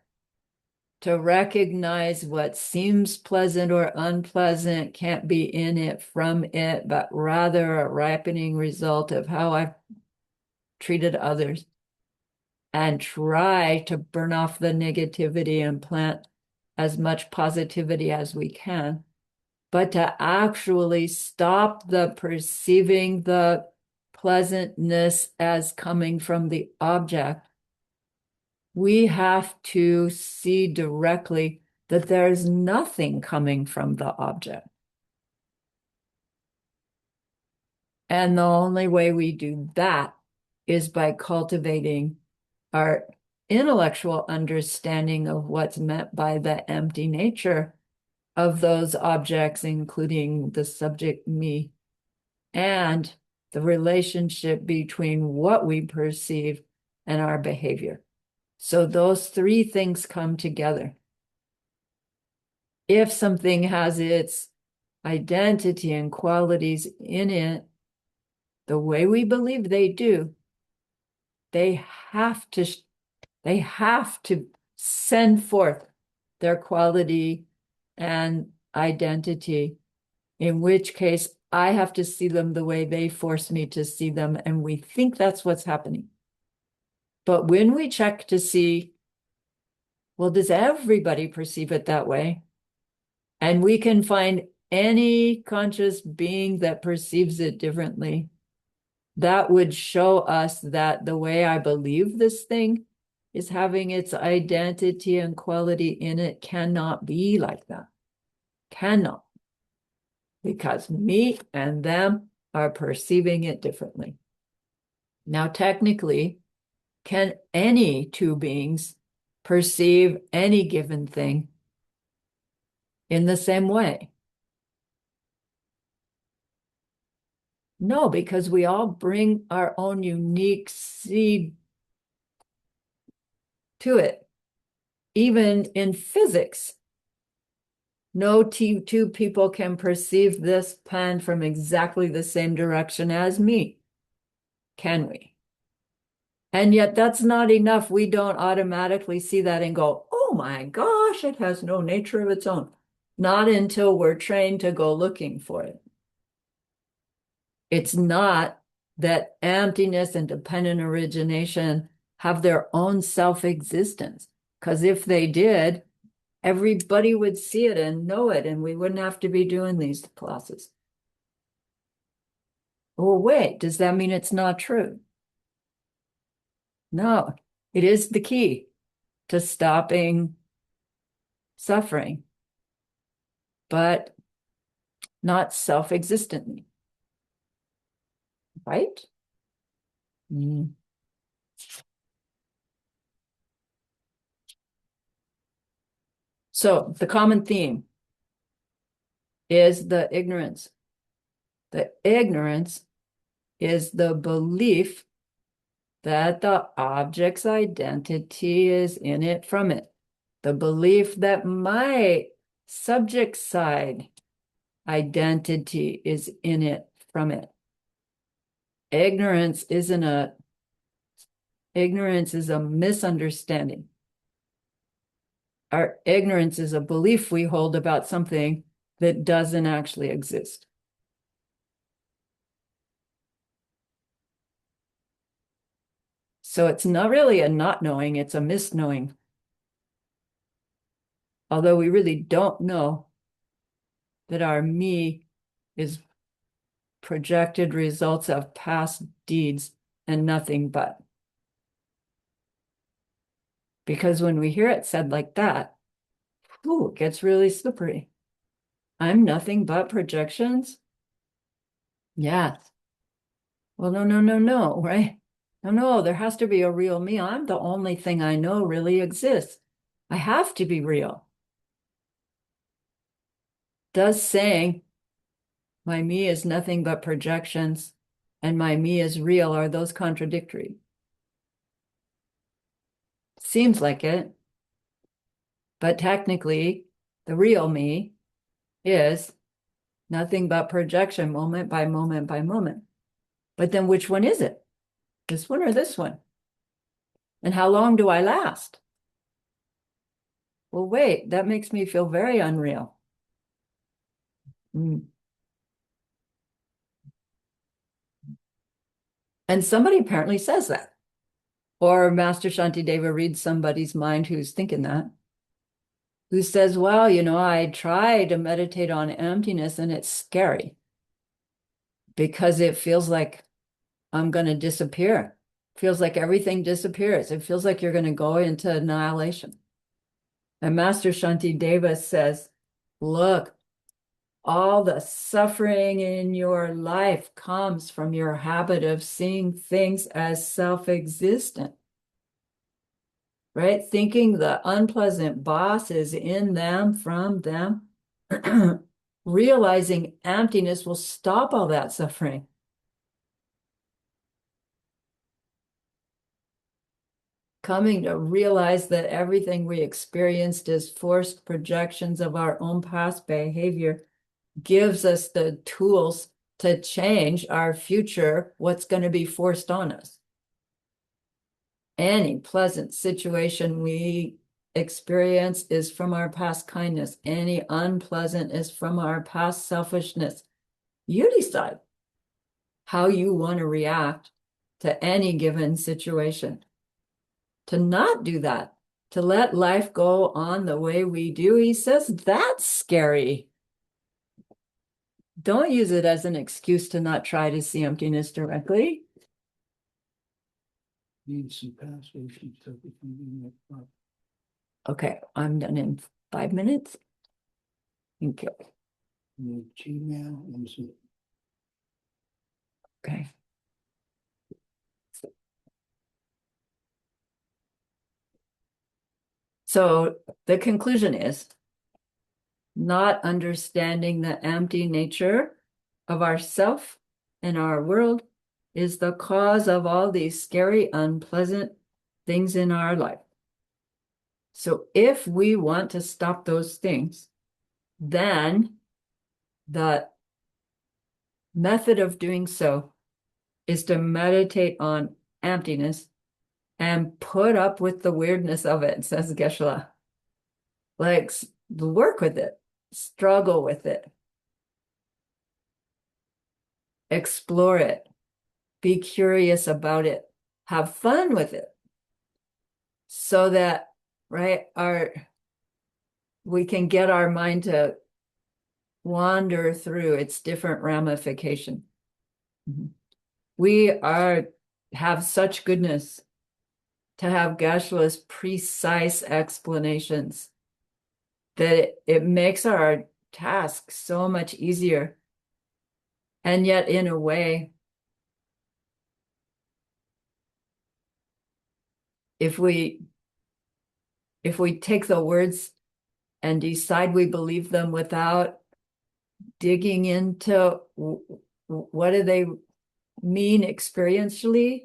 to recognize what seems pleasant or unpleasant can't be in it from it, but rather a ripening result of how I've treated others, and try to burn off the negativity and plant as much positivity as we can. But to actually stop the perceiving the pleasantness as coming from the object, we have to see directly that there's nothing coming from the object. And the only way we do that is by cultivating our intellectual understanding of what's meant by the empty nature of those objects, including the subject me, and the relationship between what we perceive and our behavior. So those three things come together. If something has its identity and qualities in it, the way we believe they do, they have to send forth their quality and identity, in which case I have to see them the way they force me to see them, and we think that's what's happening. But when we check to see, well, does everybody perceive it that way? And we can find any conscious being that perceives it differently. That would show us that the way I believe this thing is having its identity and quality in it cannot be like that. Cannot. Because me and them are perceiving it differently. Now, technically, can any two beings perceive any given thing in the same way? No, because we all bring our own unique seed to it. Even in physics, no two people can perceive this pan from exactly the same direction as me, can we? And yet that's not enough. We don't automatically see that and go, oh my gosh, it has no nature of its own. Not until we're trained to go looking for it. It's not that emptiness and dependent origination have their own self-existence. Because if they did, everybody would see it and know it, and we wouldn't have to be doing these classes. Well, wait, does that mean it's not true? No, it is the key to stopping suffering, but not self-existently. Right? Mm. So the common theme is the ignorance. The ignorance is the belief that the object's identity is in it from it. The belief that my subject side identity is in it from it. Ignorance is a misunderstanding. Our ignorance is a belief we hold about something that doesn't actually exist. So it's not really a not knowing, it's a misknowing. Although we really don't know that our me is projected results of past deeds and nothing but. Because when we hear it said like that, ooh, it gets really slippery. I'm nothing but projections? Yes. Well, no, right? No, there has to be a real me. I'm the only thing I know really exists. I have to be real. Does saying my me is nothing but projections and my me is real, are those contradictory? Seems like it. But technically, the real me is nothing but projection moment by moment by moment. But then which one is it? This one or this one? And how long do I last? Well, wait, that makes me feel very unreal. And somebody apparently says that. Or Master Shantideva reads somebody's mind who's thinking that, who says, well, I try to meditate on emptiness and it's scary because it feels like I'm going to disappear. Feels like everything disappears. It feels like you're going to go into annihilation. And Master Shantideva says, look, all the suffering in your life comes from your habit of seeing things as self-existent, right? Thinking the unpleasant boss is in them, from them. Realizing emptiness will stop all that suffering. Coming to realize that everything we experienced is forced projections of our own past behavior gives us the tools to change our future, what's going to be forced on us. Any pleasant situation we experience is from our past kindness. Any unpleasant is from our past selfishness. You decide how you want to react to any given situation. To not do that, to let life go on the way we do, he says, that's scary. Don't use it as an excuse to not try to see emptiness directly. Need some passation so we can be next month. Okay, I'm done in 5 minutes. Thank you. Need Gmail and some. Okay. So the conclusion is not understanding the empty nature of ourself and our world is the cause of all these scary, unpleasant things in our life. So if we want to stop those things, then the method of doing so is to meditate on emptiness and put up with the weirdness of it, says Geshe-la. Like, work with it, struggle with it, explore it, be curious about it, have fun with it, so that, right, we can get our mind to wander through its different ramifications. We have such goodness to have Geshe-la's precise explanations that it makes our task so much easier. And yet, in a way, if we take the words and decide we believe them without digging into what do they mean experientially,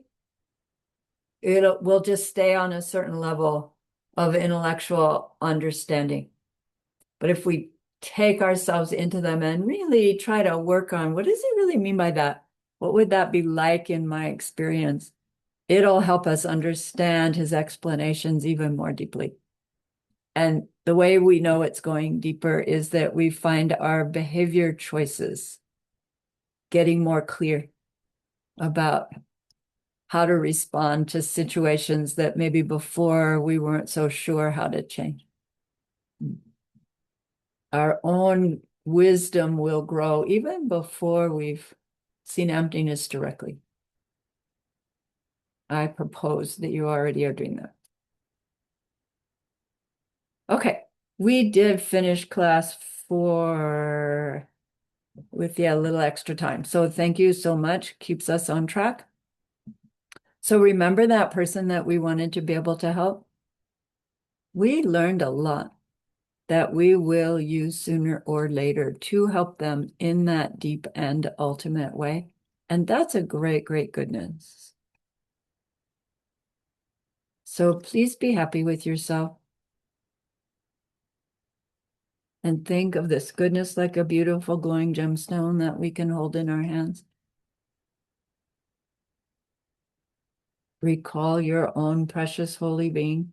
we'll just stay on a certain level of intellectual understanding. But if we take ourselves into them and really try to work on what does he really mean by that? What would that be like in my experience? It'll help us understand his explanations even more deeply. And the way we know it's going deeper is that we find our behavior choices getting more clear about how to respond to situations that maybe before we weren't so sure how to change. Our own wisdom will grow even before we've seen emptiness directly. I propose that you already are doing that. Okay, we did finish class 4 with a little extra time. So thank you so much. Keeps us on track. So remember that person that we wanted to be able to help? We learned a lot that we will use sooner or later to help them in that deep and ultimate way. And that's a great, great goodness. So please be happy with yourself. And think of this goodness like a beautiful glowing gemstone that we can hold in our hands. Recall your own precious holy being.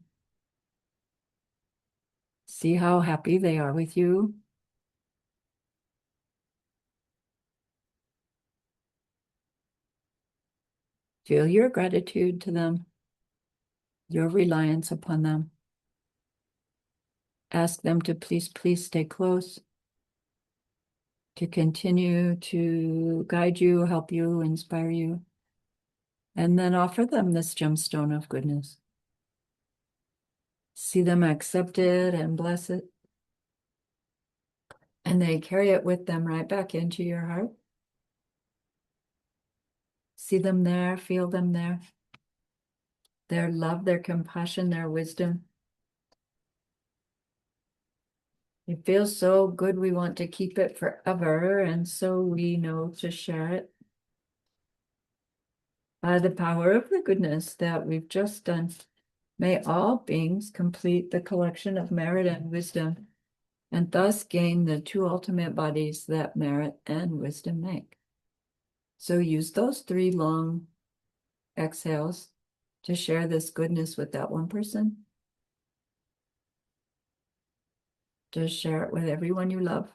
See how happy they are with you. Feel your gratitude to them, your reliance upon them. Ask them to please stay close, to continue to guide you, help you, inspire you, and then offer them this gemstone of goodness. See them accept it and bless it. And they carry it with them right back into your heart. See them there, feel them there. Their love, their compassion, their wisdom. It feels so good, we want to keep it forever, and so we know to share it. By the power of the goodness that we've just done, may all beings complete the collection of merit and wisdom, and thus gain the two ultimate bodies that merit and wisdom make. So use those 3 long exhales to share this goodness with that one person. To share it with everyone you love.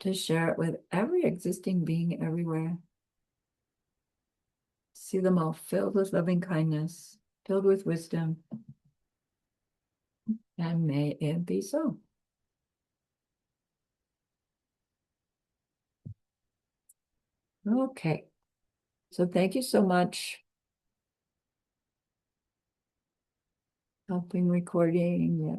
To share it with every existing being everywhere. See them all filled with loving kindness, filled with wisdom. And may it be so. Okay. So thank you so much. Helping recording. Yeah.